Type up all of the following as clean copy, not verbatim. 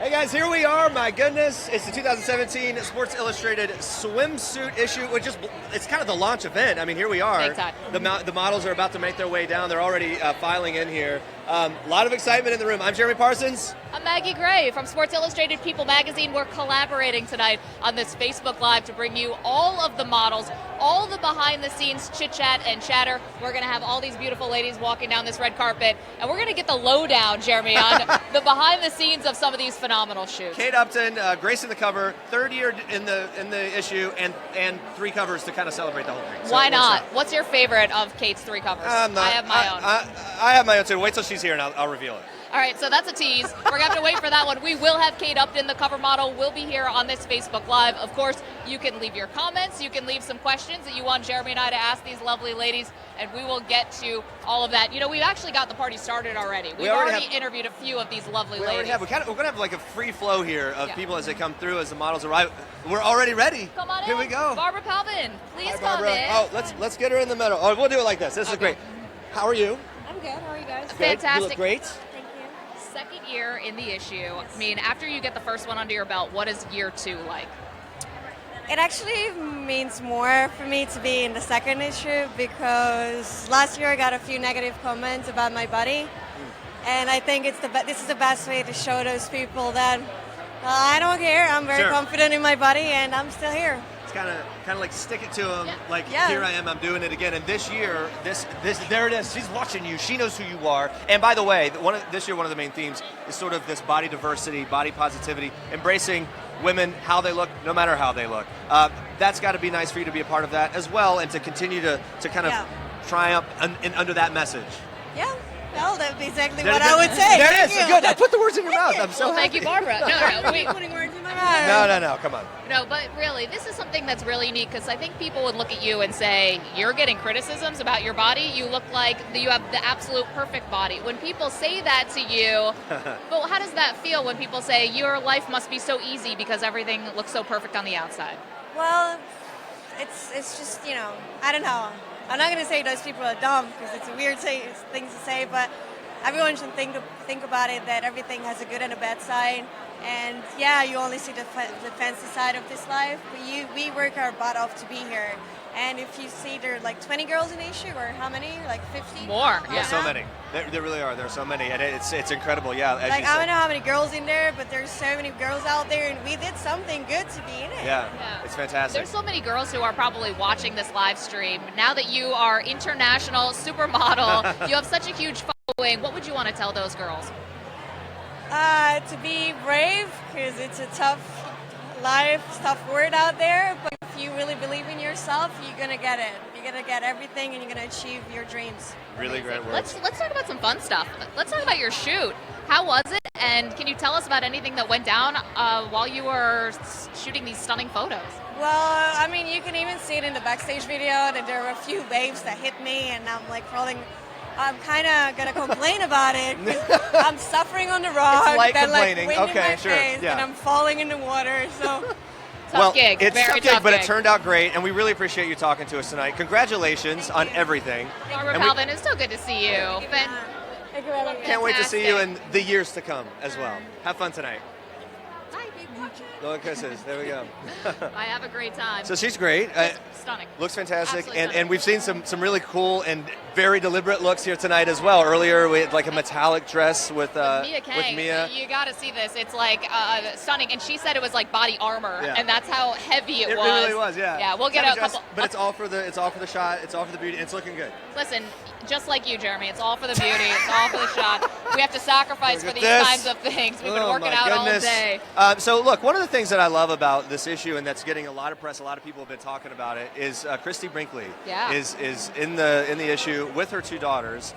Hey guys, here we are. My goodness, it's the 2017 Sports Illustrated Swimsuit issue, which is it's kind of the launch event. I mean, here we are. Big time. The models are about to make their way down. They're already filing in here. A lot of excitement in the room. I'm Jeremy Parsons. I'm Maggie Gray from Sports Illustrated People Magazine. We're collaborating tonight on this Facebook Live to bring you all of the models, all the behind-the-scenes chit-chat and chatter. We're going to have all these beautiful ladies walking down this red carpet, and we're going to get the lowdown, Jeremy, on the behind-the-scenes of some of these phenomenal shoots. Kate Upton, gracing the cover, third year in the issue, and 3 covers to kind of celebrate the whole thing. So why not? What's your favorite of Kate's 3 covers? I have my own. I have my own too. Wait till she's here and I'll reveal it. All right, so that's a tease. We're going to have to wait for that one. We will have Kate Upton, the cover model, will be here on this Facebook Live. Of course, you can leave your comments. You can leave some questions that you want Jeremy and I to ask these lovely ladies, and we will get to all of that. You know, we've actually got the party started already. We've already interviewed a few of these lovely ladies. We're going to have like a free flow here of people as they come through, as the models arrive. We're already ready. Come on in. Here we go. Barbara Palvin, please Hi, come Barbara. in. Oh, let's get her in the middle. Oh, we'll do it like this. This is great. How are you? I'm good. How are you guys? Good. Fantastic. You look great. Thank you. Second year in the issue. I mean, after you get the first one under your belt, what is year 2 like? It actually means more for me to be in the second issue because last year I got a few negative comments about my body, and I think this is the best way to show those people that I don't care. I'm very confident in my body, and I'm still here. It's kind of like stick it to them. Like Yeah. here I am. I'm doing it again. And this year, this there it is. She's watching you. She knows who you are. And by the way, this year one of the main themes is sort of this body diversity, body positivity, embracing women how they look, no matter how they look. That's got to be nice for you to be a part of that as well, and to continue to kind of triumph under that message. Yeah. Well, that's exactly what I would say. There it is. Good. I put the words in your mouth. I'm so Thank you, Barbara. No, putting words in my mouth. No. Come on. No, but really, this is something that's really unique because I think people would look at you and say, you're getting criticisms about your body. You look like you have the absolute perfect body. When people say that to you, but how does that feel when people say your life must be so easy because everything looks so perfect on the outside? Well, it's just, I don't know. I'm not going to say those people are dumb because it's a weird thing to say, but everyone should think about it that everything has a good and a bad side. And yeah, you only see the fancy side of this life, but we work our butt off to be here. And if you see there are like 20 girls in the issue, or how many? Like 50? More. Yeah, so many. There really are. There are so many, and it's incredible. Yeah, as like you I said. don't know how many girls in there, but there's so many girls out there, and we did something good to be in it. Yeah, it's fantastic. There's so many girls who are probably watching this live stream. Now that you are international supermodel, you have such a huge following. What would you want to tell those girls? To be brave, because it's a tough life, tough word out there, but if you really believe in yourself, you're going to get it. You're going to get everything, and you're going to achieve your dreams. Really great words. Let's talk about some fun stuff. Let's talk about your shoot. How was it? And can you tell us about anything that went down while you were shooting these stunning photos? Well, I mean, you can even see it in the backstage video that there were a few babes that hit me, and I'm like falling. I'm kind of going to complain about it. I'm suffering on the rock. It's like then complaining. Like wind in Okay, my sure. face, Yeah. and I'm falling in the water. So. Tough gig. It's Very tough gig, but gig. it turned out great, and we really appreciate you talking to us tonight. Congratulations on everything. Barbara And Palvin, it's so good to see you. Thank you very much. Can't wait to see you in the years to come as well. Have fun tonight. Golden kisses. There we go. I have a great time. So she's great. Stunning. Looks fantastic, Absolutely and stunning. we've seen some really cool and very deliberate looks here tonight as well. Earlier we had like a metallic dress with Mia. You got to see this. It's like stunning, and she said it was like body armor, Yeah. and that's how heavy it was. It really was, yeah. Yeah, we'll get Kinda a dress, couple. but it's all for the shot. It's all for the beauty. It's looking good. Listen, just like you, Jeremy, it's all for the beauty. It's all for the shot. We have to sacrifice for Look at these this. kinds of things. We've been Oh, working my out goodness. all day. So look, one of the things that I love about this issue, and that's getting a lot of press, a lot of people have been talking about it, is Christie Brinkley is in the issue with her 2 daughters.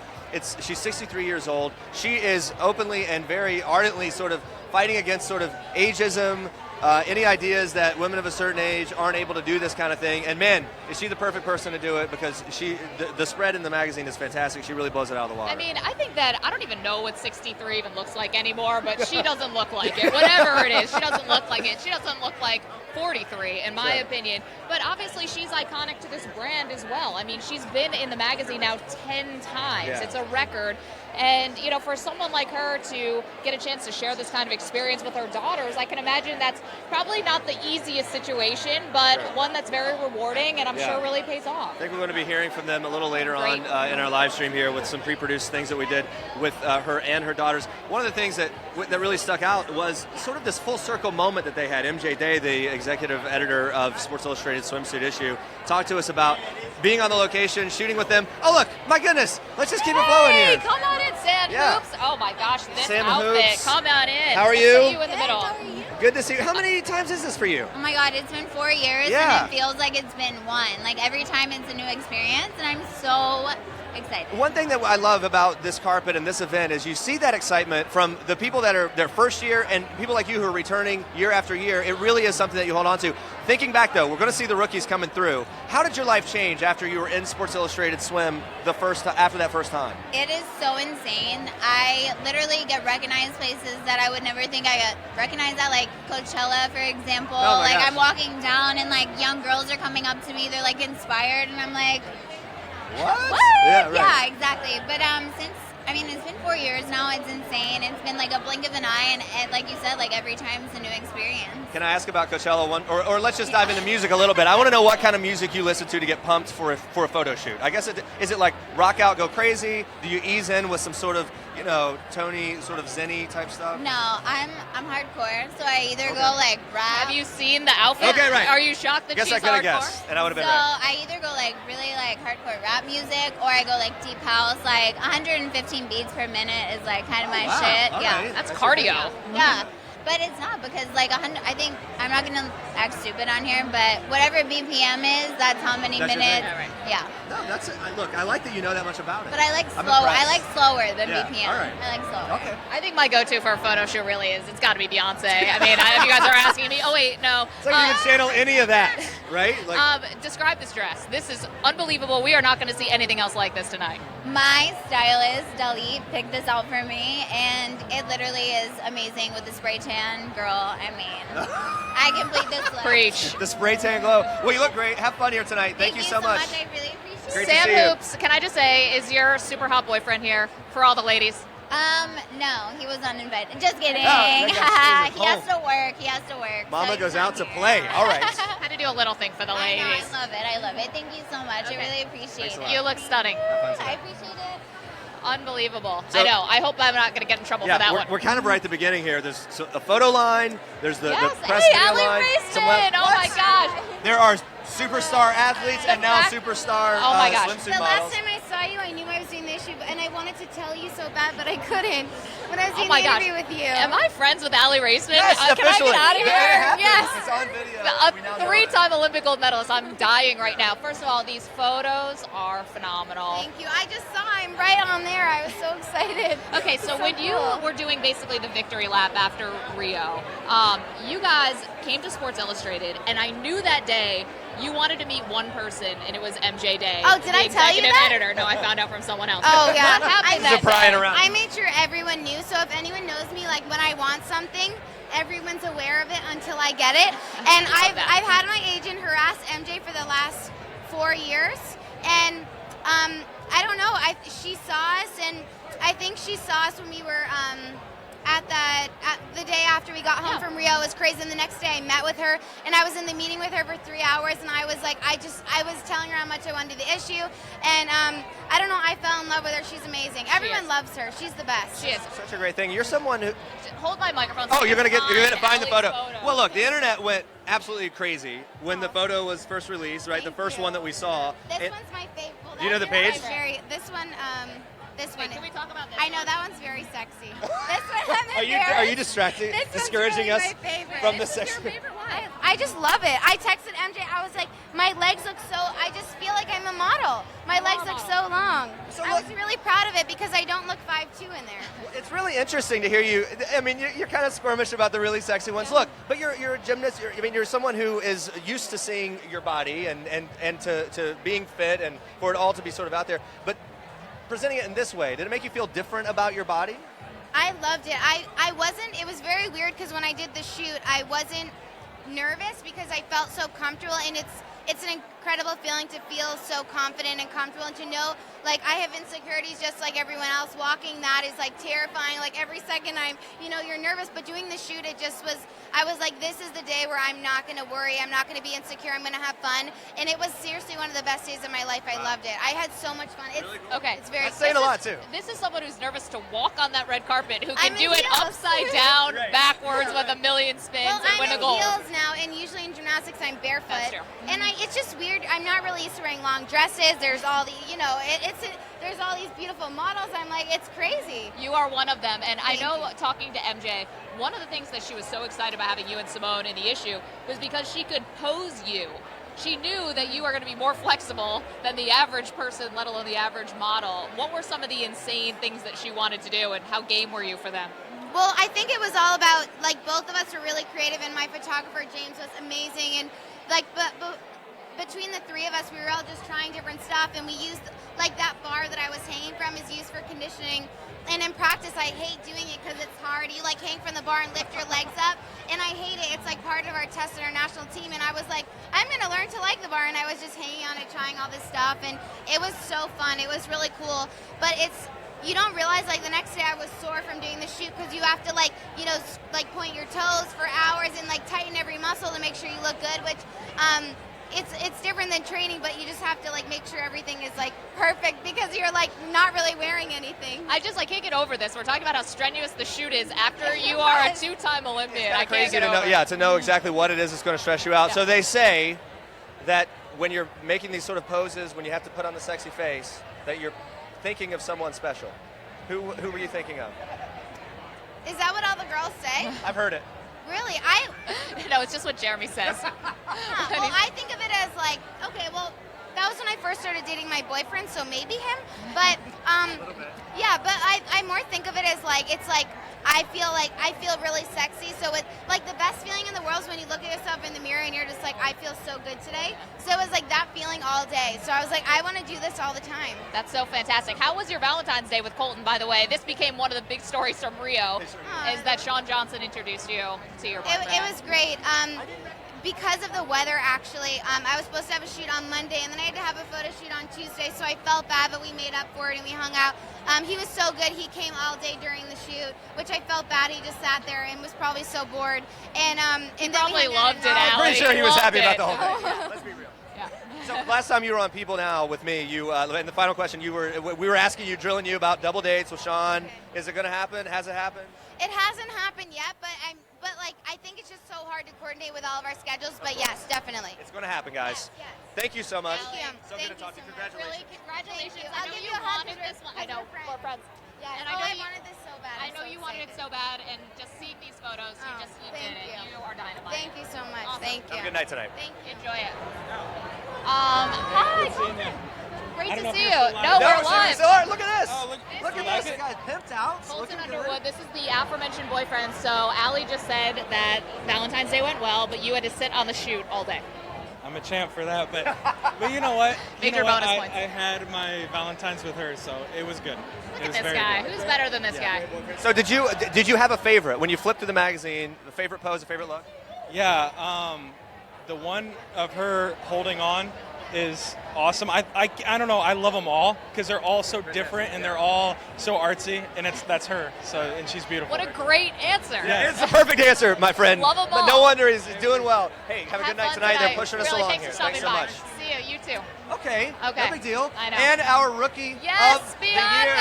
She's 63 years old. She is openly and very ardently sort of fighting against sort of ageism, any ideas that women of a certain age aren't able to do this kind of thing. And man, is she the perfect person to do it, because the spread in the magazine is fantastic. She really blows it out of the water. I mean, I think that I don't even know what 63 even looks like anymore, but she doesn't look like it. Whatever it is, she doesn't look like it. She doesn't look like 43, in my opinion. But obviously, she's iconic to this brand as well. I mean, she's been in the magazine now 10 times. Yeah. It's a record. And, you know, for someone like her to get a chance to share this kind of experience with her daughters, I can imagine that's probably not the easiest situation, but one that's very rewarding and I'm sure really pays off. I think we're going to be hearing from them a little later on in our live stream here with some pre-produced things that we did with her and her daughters. One of the things that really stuck out was sort of this full circle moment that they had. MJ Day, the executive editor of Sports Illustrated Swimsuit Issue, talked to us about being on the location, shooting with them. Oh, look, my goodness, let's just keep it flowing here. Come on in, Sam Hoops. Oh my gosh, this Sam outfit. Hoops. Come on in. How are you? See you in the middle. How are you? Good to see you. How many times is this for you? Oh my God, it's been 4 years and it feels like it's been one. Like every time it's a new experience and I'm so excited. One thing that I love about this carpet and this event is you see that excitement from the people that are their first year and people like you who are returning year after year. It really is something that you hold on to. Thinking back though, we're going to see the rookies coming through. How did your life change after you were in Sports Illustrated Swim after that first time? It is so insane. I literally get recognized places that I would never think I got recognized at, like Coachella, for example. Oh my gosh. I'm walking down and like young girls are coming up to me. They're like inspired and I'm like, What? Yeah, right. yeah, exactly. But it's been 4 years now. It's insane. It's been like a blink of an eye, and like you said, like every time it's a new experience. Can I ask about Coachella or let's just dive into music a little bit. I want to know what kind of music you listen to get pumped for a photo shoot. I guess is it like rock out, go crazy? Do you ease in with some sort of, you know, Tony sort of zen-y type stuff? No, I'm hardcore, so I either go like rap. Have you seen the outfit? Okay, right. Are you shocked that Guess she's I could have hardcore? guessed, and I would have been So right. I either go like really like hardcore rap music, or I go like deep house, like 115 beats per minute is like kind of my wow. shit. All Yeah, right. That's cardio. yeah. But it's not because like 100. I think I'm not gonna act stupid on here, but whatever BPM is, that's how many That's your minutes. thing? Yeah. No, that's it. Look, I like that you know that much about it. But I like I'm slow. I impressed. like slower than Yeah, BPM. all right. I like slower. Okay. I think my go-to for a photo shoot really is, it's got to be Beyonce. I mean, if you guys are asking me, oh wait, no. It's like you can channel any of that, right? Like, Describe this dress. This is unbelievable. We are not going to see anything else like this tonight. My stylist, Dali, picked this out for me, and it literally is amazing with the spray tan. Girl, I mean, I complete this look. Preach. the spray tan glow. Well, you look great. Have fun here tonight. Thank you so much. I really appreciate Great it. to Sam see you. Hoops, can I just say, is your super hot boyfriend here for all the ladies? No, he was uninvited. Just kidding. that guy's He has home. to work. He has to work. Mama so goes he's out not to here. play. All right. Had to do a little thing for the I know, ladies. I love it. I love it. Thank you so much. Okay. I really appreciate Thanks a it. lot. You look stunning. I appreciate it. Unbelievable. So- I know. I hope I'm not going to get in trouble for that one. we're kind of right at the beginning here. There's a photo line. There's the Yes. press Hey, media Aly line. Raisman. Oh my gosh. There are superstar athletes and now superstar Oh my gosh. swimsuit The models. last time I saw you, I knew I was doing the issue, and I wanted to tell you so bad, but I couldn't when I was Oh doing my the gosh. interview with you. Am I friends with Aly Raisman? Yes, Can I officially. get out of Yeah, here? it happened. Yes. It's on video. A We now know it. three-time Olympic gold medalist. I'm dying right now. First of all, these photos are phenomenal. Thank you. I just saw him right on there. I was so excited. Okay, so when you cool. were doing basically the victory lap after Rio, you guys came to Sports Illustrated, and I knew that day you wanted to meet one person, and it was MJ Day. Oh, did the I tell you executive that? editor. No, I found out from someone else. Oh, yeah. What happened I- that prying day? around. I made sure everyone knew, so if anyone knows me, like when I want something, everyone's aware of it until I get it. And I've had my agent harass MJ for the last 4 years, and I don't know. She saw us, and I think she saw us when we were at the day after we got home from Rio. It was crazy. And the next day I met with her, and I was in the meeting with her for 3 hours, and I was like, I was telling her how much I wanted to do the issue, and I don't know, I fell in love with her. She's amazing. Everyone loves her. She's the best. She is. Such a great thing. You're someone who. Hold my microphone. Oh, you're gonna find the Aly's photo. Well, look, the internet went absolutely crazy when the photo was first released, right? The Thank first you. one that we saw. This And- one's my favorite. Well, Do you know the that one page? is this one. This Wait, one. can we talk about this? I know that one's very sexy. This one. I'm Are you embarrassed. distracting, This one's discouraging really us my favorite. from the This is your section? favorite one. I just love it. I texted MJ. I was like, my legs look so. I just feel like I'm a model. My legs look so long. So I look- was really proud of it because I don't look 5'2" in there. It's really interesting to hear you. I mean, you're kind of squirmish about the really sexy ones. Look, but you're a gymnast. You're someone who is used to seeing your body and to being fit and for it all to be sort of out there. But presenting it in this way, did it make you feel different about your body? I loved it. I wasn't. It was very weird because when I did the shoot, I wasn't nervous because I felt so comfortable, and it's an incredible feeling to feel so confident and comfortable, and to know, like, I have insecurities just like everyone else. Walking that is like terrifying. Like every second you're nervous, but doing the shoot, I was like, this is the day where I'm not going to worry. I'm not going to be insecure. I'm going to have fun. And it was seriously one of the best days of my life. I loved it. I had so much fun. It's really cool. Okay. It's very That's saying a lot, too. This is someone who's nervous to walk on that red carpet, who can I'm do in it heels. upside down, Right. backwards with a million spins Well, and win I'm a in gold. heels now, and usually in gymnastics I'm barefoot. That's true. And it's just weird. I'm not really used to wearing long dresses. There's all the, there's all these beautiful models. I'm like, it's crazy. You are one of them, and Thank I know you. talking to MJ, one of the things that she was so excited about having you and Simone in the issue was because she could pose you. She knew that you are going to be more flexible than the average person, let alone the average model. What were some of the insane things that she wanted to do, and how game were you for them? Well, I think it was all about, like, both of us were really creative, and my photographer, James, was amazing. And, like, but between the three of us, we were all just trying different stuff, and we used, like, that bar that I was hanging from is used for conditioning. And in practice, I hate doing it because it's hard. You, like, hang from the bar and lift your legs up, and I hate it. It's, like, part of our test in our national team, and I was like, I'm going to learn to like the bar, and I was just hanging on it, trying all this stuff, and it was so fun. It was really cool, but you don't realize, like, the next day I was sore from doing the shoot because you have to, like, point your toes for hours and, like, tighten every muscle to make sure you look good, which it's different than training, but you just have to, like, make sure everything is, like, perfect because you're, like, not really wearing anything. I can't get over this. We're talking about how strenuous the shoot is after you are a two-time Olympian. I can't get over it. To know exactly what it is that's going to stress you out. Yeah. So they say that when you're making these sort of poses, when you have to put on the sexy face, that you're thinking of someone special. Who were you thinking of? Is that what all the girls say? I've heard it. Really? No, it's just what Jeremy says. Well, I think of it as, like, okay, well, that was when I first started dating my boyfriend, so maybe him. But, yeah, but I more think of it as, like, it's like, I feel really sexy. So it's like the best feeling in the world is when you look at yourself in the mirror and you're just like, I feel so good today. So it was like that feeling all day. So I was like, I want to do this all the time. That's so fantastic. How was your Valentine's Day with Colton, by the way? This became one of the big stories from Rio, is that Shawn Johnson introduced you to your boyfriend. It was great. Because of the weather, actually, I was supposed to have a shoot on Monday, and then I had to have a photo shoot on Tuesday, so I felt bad, but we made up for it, and we hung out. He was so good. He came all day during the shoot, which I felt bad. He just sat there and was probably so bored. And he probably loved it, I'm Aly. pretty sure he was happy about the Loved whole thing. Yeah, let's be real. Yeah. So last time you were on People Now with me, and the final question, we were asking you, drilling you about double dates with Shawn. Okay. Is it going to happen? Has it happened? It hasn't happened yet, but I think it's just so hard to coordinate with all of our schedules. But yes, definitely. It's going to happen, guys. Yes. Thank you so much. Thank you. So good to talk to you. Congratulations. Really, congratulations. Thank you. I I'll know give you you a hug wanted because this one. we're I know, friends. we're friends. Yeah, And I wanted this so bad. I know you wanted it so bad, and just seeing these photos, you did it. You are dynamite. Thank you so much. Awesome. Thank you. Have a good night tonight. Thank you. Enjoy it. Hi. Great to see you. No, we're live. Look at this. Look at this. it? Guy pimped out. Colton Underwood, this is the aforementioned boyfriend. So Aly just said that Valentine's Day went well, but you had to sit on the shoot all day. I'm a champ for that, but you know what? Major bonus points. I had my Valentine's with her, so it was good. Look It at was this very guy. good. Who's better than this guy? So did you have a favorite when you flipped through the magazine? The favorite pose, the favorite look? Yeah, the one of her holding on is awesome. I don't know. I love them all because they're all so different and they're all so artsy, and that's her. So and she's beautiful. What a great answer. Yeah. It's the perfect answer, my friend. Love 'em But all. no wonder he's doing well. Hey, have a Have good night fun tonight. They're pushing us really, along thanks here. for stopping Thanks so by. much. See you. You too. Okay. Okay. No big deal. I know. And our rookie Yes, of the Bianca! year.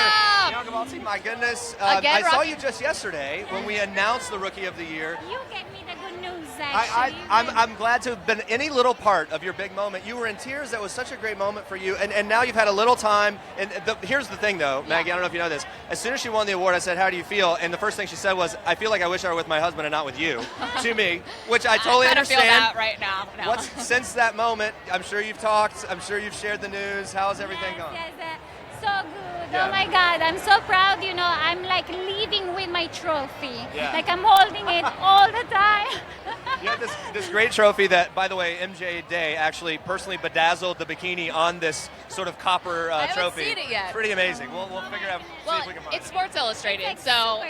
Bianca Balti, my goodness. Again, I saw Rocky. you just yesterday when we announced the rookie of the year. You get me the good news, actually. I'm glad to have been any little part of your big moment. You were in tears. That was such a great moment for you. And now you've had a little time. And here's the thing, though, Maggie, I don't know if you know this. As soon as she won the award, I said, how do you feel? And the first thing she said was, I feel like I wish I were with my husband and not with you, to me, which I totally I understand. feel that right now. No. What's since that moment? I'm sure you've talked. I'm sure you've shared the news. How's everything going? Yes, so good. Yeah. Oh my God, I'm so proud. You know, I'm like leaving with my trophy. Yeah. Like I'm holding it all the time. You had this great trophy that, by the way, MJ Day actually personally bedazzled the bikini on this sort of copper I haven't trophy. seen it yet. Pretty amazing. We'll figure out. Well, see if we can find it's it. Sports Illustrated, It's so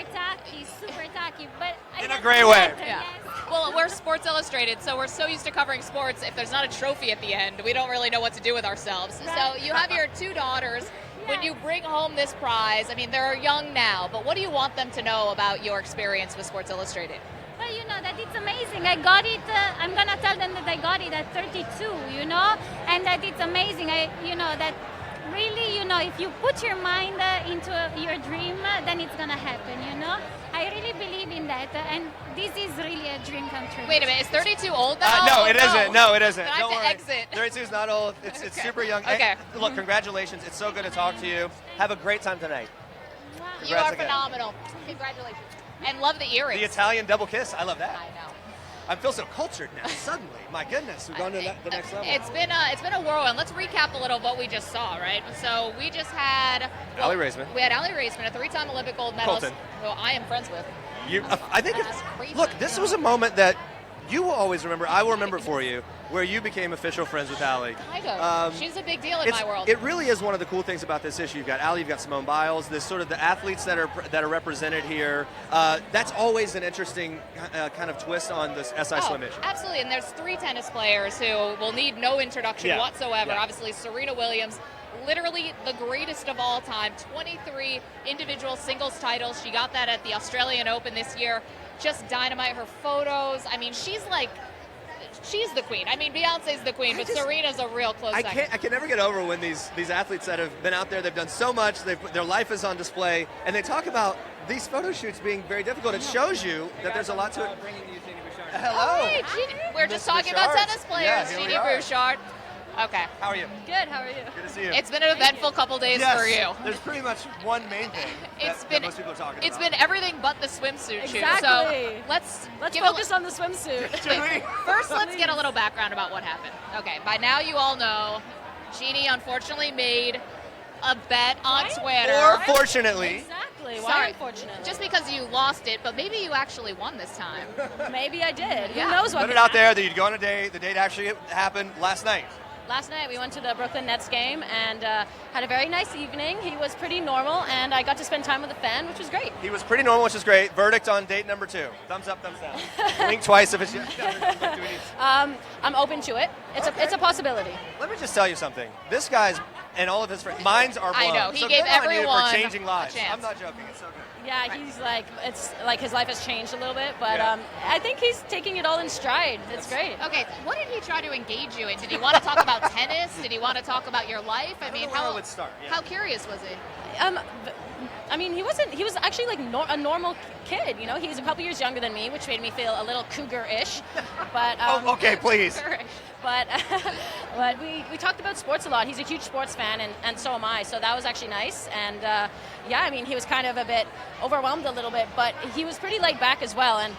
super tacky, but I In a love great it way. better, Yeah. yes. Well, we're Sports Illustrated, so we're so used to covering sports. If there's not a trophy at the end, we don't really know what to do with ourselves. Right. So you have your 2 daughters. When you bring home this prize, I mean, they're young now, but what do you want them to know about your experience with Sports Illustrated? Well, you know, that it's amazing. I got it, I'm going to tell them that I got it at 32, you know, and that it's amazing. That really, if you put your mind into your dream, then it's going to happen, you know. I really believe in that, and this is really a dream come true. Wait a minute, is 32 old now? No, it isn't. No, it isn't. Then I Don't have to worry. exit. 32 is not old. It's Okay. super young. Okay. Hey, look, congratulations. It's so good to talk to you. Have a great time tonight. Wow. You Congrats are again. phenomenal. Congratulations. And love the earrings. The Italian double kiss. I love that. I know. I feel so cultured now. Suddenly, my goodness, we've gone to the next level. It's been a whirlwind. Let's recap a little of what we just saw, right? So we just had Aly Raisman. We had Aly Raisman, a 3-time Olympic gold medalist, Colton. who I am friends with. I think That's crazy. look, this was a moment that you will always remember. I will remember for you, where you became official friends with Aly. Kind of. She's a big deal in my world. It really is one of the cool things about this issue. You've got Aly, you've got Simone Biles. This sort of the athletes that are represented here. That's always an interesting kind of twist on this SI Swim issue. Absolutely, and there's 3 tennis players who will need no introduction whatsoever. Yeah. Obviously, Serena Williams, literally the greatest of all time, 23 individual singles titles. She got that at the Australian Open this year. Just dynamite. Her photos. I mean, she's the queen. I mean, Beyonce's the queen, but Serena's a real close second. I can never get over when these athletes that have been out there, they've done so much, their life is on display, and they talk about these photo shoots being very difficult. It shows you that there's a lot to it. Hello. Oh, hey, we're just Ms. talking about Bouchard. tennis players. Yeah, here we Jeannie are. Bouchard. Okay. How are you? Good, how are you? Good to see you. It's been an eventful couple days yes, for you. There's pretty much one main thing that most people are talking It's about. been everything but the swimsuit shoot. Exactly. So let's focus on the swimsuit. Should we? First, let's get a little background about what happened. Okay, by now you all know, Jeannie unfortunately made a bet on Twitter. Or fortunately. Exactly. Sorry, Why unfortunately? just because you lost it, but maybe you actually won this time. Maybe I did. Yeah. Who knows what Put it could out there happen. that you'd go on a date. The date actually happened last night. Last night we went to the Brooklyn Nets game and had a very nice evening. He was pretty normal, and I got to spend time with a fan, which was great. He was pretty normal, which is great. Verdict on date number 2. Thumbs up, thumbs down. Blink twice if it's I'm open to it. It's a possibility. Let me just tell you something. This guy's and all of his friends, minds are blown. I know. He so gave good on you everyone for changing a lives. chance. I'm not joking. It's so good. Yeah, he's it's like his life has changed a little bit, but I think he's taking it all in stride. It's great. Okay, what did he try to engage you in? Did he want to talk about tennis? Did he want to talk about your life? I mean, where I would start, yeah. how curious was he? I mean, he was actually like a normal kid, you know. He's a couple years younger than me, which made me feel a little cougar-ish. But Oh, okay, please. But but we talked about sports a lot. He's a huge sports fan, and so am I. So that was actually nice. And yeah, I mean, he was kind of a bit overwhelmed a little bit, but he was pretty laid back as well, and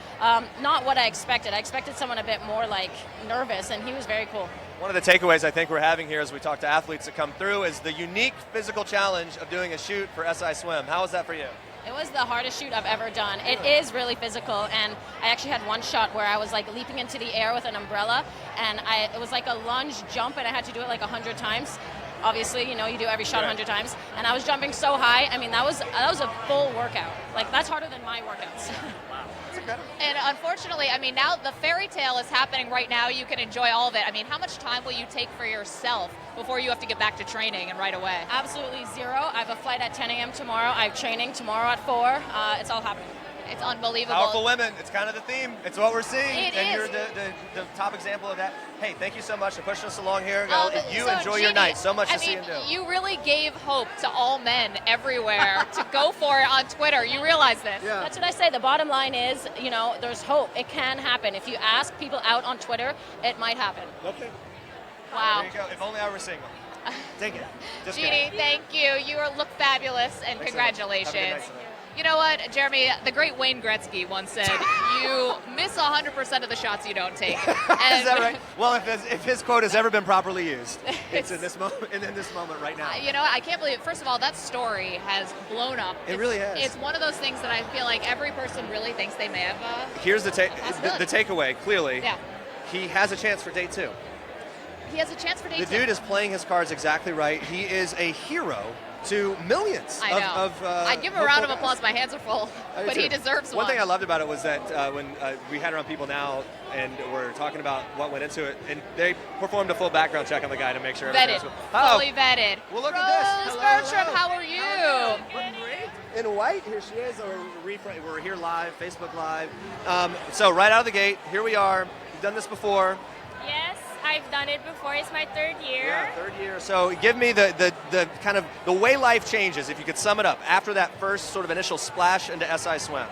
not what I expected. I expected someone a bit more like nervous, and he was very cool. One of the takeaways I think we're having here as we talk to athletes that come through is the unique physical challenge of doing a shoot for SI Swim. How was that for you? It was the hardest shoot I've ever done. It is really physical, and I actually had one shot where I was like leaping into the air with an umbrella, and it was like a lunge jump, and I had to do it like 100 times. Obviously, you know, you do every shot 100 times, and I was jumping so high. I mean, that was a full workout. Like, that's harder than my workouts. Wow, that's incredible. And unfortunately, I mean, now the fairy tale is happening right now. You can enjoy all of it. I mean, how much time will you take for yourself before you have to get back to training and right away? Absolutely zero. I have a flight at 10 a.m. tomorrow. I have training tomorrow at 4. It's all happening. It's unbelievable. Powerful women. It's kind of the theme. It's what we're seeing. It and is. you're the top example of that. Hey, thank you so much for pushing us along here. You So, enjoy your Jeannie, night. So much I to see mean, and do. you really gave hope to all men everywhere to go for it on Twitter. You realize this? Yeah. That's what I say. The bottom line is, you know, there's hope. It can happen. If you ask people out on Twitter, it might happen. Okay. Wow. There you go. If only I were single. Take it. Just Jeannie, kidding. thank you. You look fabulous, and Thanks so much. Have a good congratulations. night tonight. You know what, Jeremy, the great Wayne Gretzky once said, you miss 100% of the shots you don't take. Is And that right? Well, if his quote has ever been properly used, it's in this moment. In this moment right now. You know, I can't believe it. First of all, that story has blown up. It really has. It's one of those things that I feel like every person really thinks they may have. Here's the possibility. takeaway. Clearly, Yeah. he has a chance for day 2. He has a chance for day The 2. dude is playing his cards exactly right. He is a hero to millions. I know. I'd give him a round of applause. My hands are full, but he deserves one. One thing I loved about it was that when we had around People Now and we're talking about what went into it, and they performed a full background check on the guy to make sure vetted, fully vetted. Well, look at this. Rose Bertram, how are you? Great. In white, here she is. We're here live, Facebook Live. So right out of the gate, here we are. You've done this before. Yes, I've done it before. It's my 3rd year. Yeah, 3rd year. So give me the kind of the way life changes, if you could sum it up, after that first sort of initial splash into SI Swim.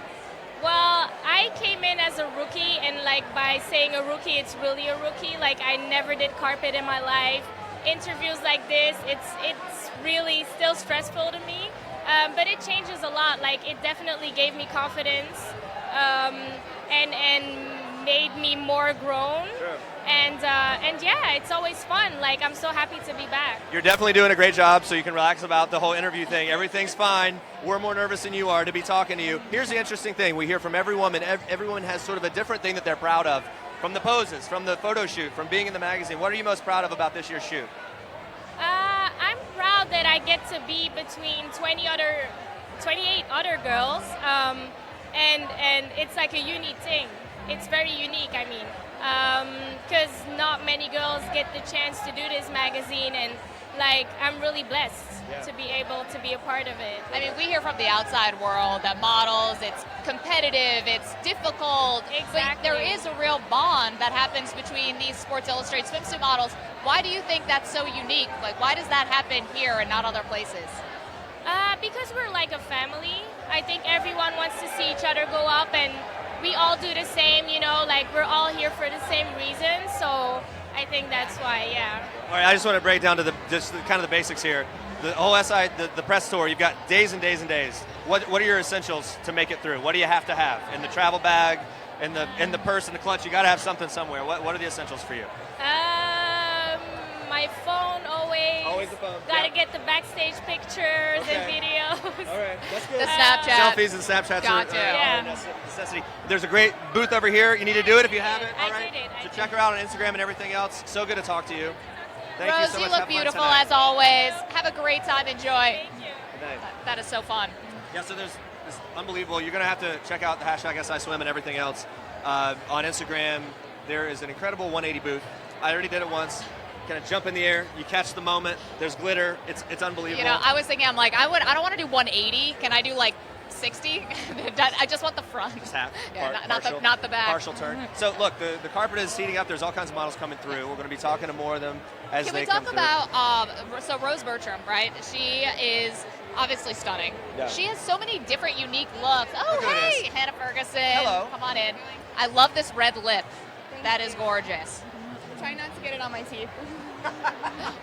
Well, I came in as a rookie, and like by saying a rookie, it's really a rookie. Like I never did carpet in my life. Interviews like this, it's really still stressful to me. But it changes a lot. Like it definitely gave me confidence and made me more grown. Sure. And yeah, it's always fun. Like I'm so happy to be back. You're definitely doing a great job, so you can relax about the whole interview thing. Everything's fine. We're more nervous than you are to be talking to you. Here's the interesting thing. We hear from every woman. Everyone has sort of a different thing that they're proud of. From the poses, from the photo shoot, from being in the magazine. What are you most proud of about this year's shoot? I'm proud that I get to be between 28 other girls, and it's like a unique thing. It's very unique, I mean, because not many girls get the chance to do this magazine, and like I'm really blessed to be able to be a part of it. I mean, we hear from the outside world that models, it's competitive, it's difficult. Exactly. But there is a real bond that happens between these Sports Illustrated swimsuit models. Why do you think that's so unique? Like, why does that happen here and not other places? Because we're like a family. I think everyone wants to see each other go up, and we all do the same, you know, like we're all here for the same reason. So I think that's why, yeah. All right, I just want to break down to kind of the basics here. The whole SI, the press tour, you've got days and days and days. What are your essentials to make it through? What do you have to have in the travel bag, in the purse, in the clutch? You got to have something somewhere. What are the essentials for you? My phone always. Always the phone. Gotta get the backstage pictures and videos. All right, that's good. The Snapchat. Selfies and Snapchats Gotcha. are a necessity. There's a great booth over here. You need to do it if you haven't. All right. I So check her out on Instagram and everything else. So good to talk to you. Thank you Rose, so you much. look Have fun beautiful tonight. as always. Have a great time. Enjoy. Thank you. Good night. That is so fun. Yeah, so there's this unbelievable. You're going to have to check out the hashtag SI Swim and everything else on Instagram. There is an incredible 180 booth. I already did it once. Kind of jump in the air, you catch the moment. There's glitter. It's unbelievable. You know, I was thinking, I'm like, I don't want to do 180. Can I do like 60? I just want the front. Just half. Yeah, Partial, not the back. Partial turn. So look, the carpet is heating up. There's all kinds of models coming through. We're going to be talking to more of them as Can they we come talk through. about, so Rose Bertram, right? She is obviously stunning. Yeah. She has so many different unique looks. Oh, Look at hey, this. Hannah Ferguson. Hello. Come on in. I love this red lip. That is gorgeous. Try not to get it on my teeth.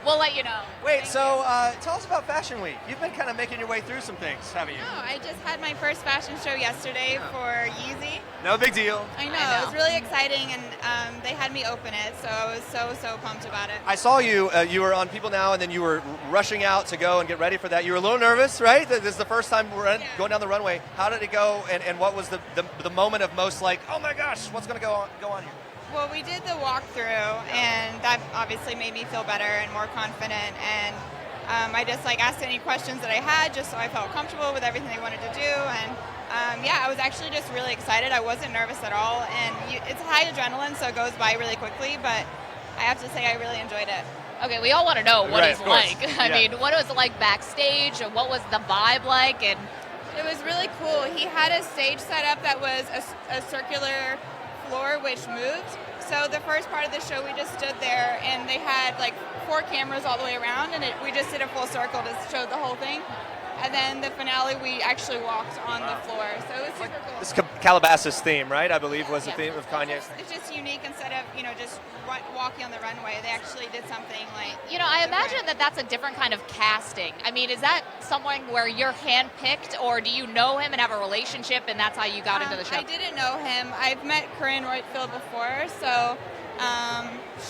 We'll let you know. Wait, so tell us about Fashion Week. You've been kind of making your way through some things, haven't you? No, I just had my first fashion show yesterday for Yeezy. No big deal. I know, it was really exciting, and they had me open it, so I was so pumped about it. I saw you. You were on People Now, and then you were rushing out to go and get ready for that. You were a little nervous, right? This is the first time we're going down the runway. How did it go, and what was the moment of most like, oh my gosh, what's going to go on here? Well, we did the walkthrough, and that obviously made me feel better and more confident, and I just asked any questions that I had just so I felt comfortable with everything they wanted to do, and yeah, I was actually just really excited. I wasn't nervous at all, and it's high adrenaline, so it goes by really quickly, but I have to say I really enjoyed it. Okay, we all want to know what Right, it's of course. like. I mean, what was it like backstage, and what was the vibe like? And It was really cool. He had a stage set up that was a circular floor which moved. So the first part of the show, we just stood there, and they had 4 cameras all the way around, and we just did a full circle to show the whole thing. And then the finale, we actually walked on the floor. So it was super cool. This Calabasas theme, right? I believe was the theme of Kanye. It's just unique. Instead of just walking on the runway, they actually did something I imagine that that's a different kind of casting. I mean, is that someone where you're handpicked, or do you know him and have a relationship, and that's how you got into the show? I didn't know him. I've met Corinne Roitfield before, so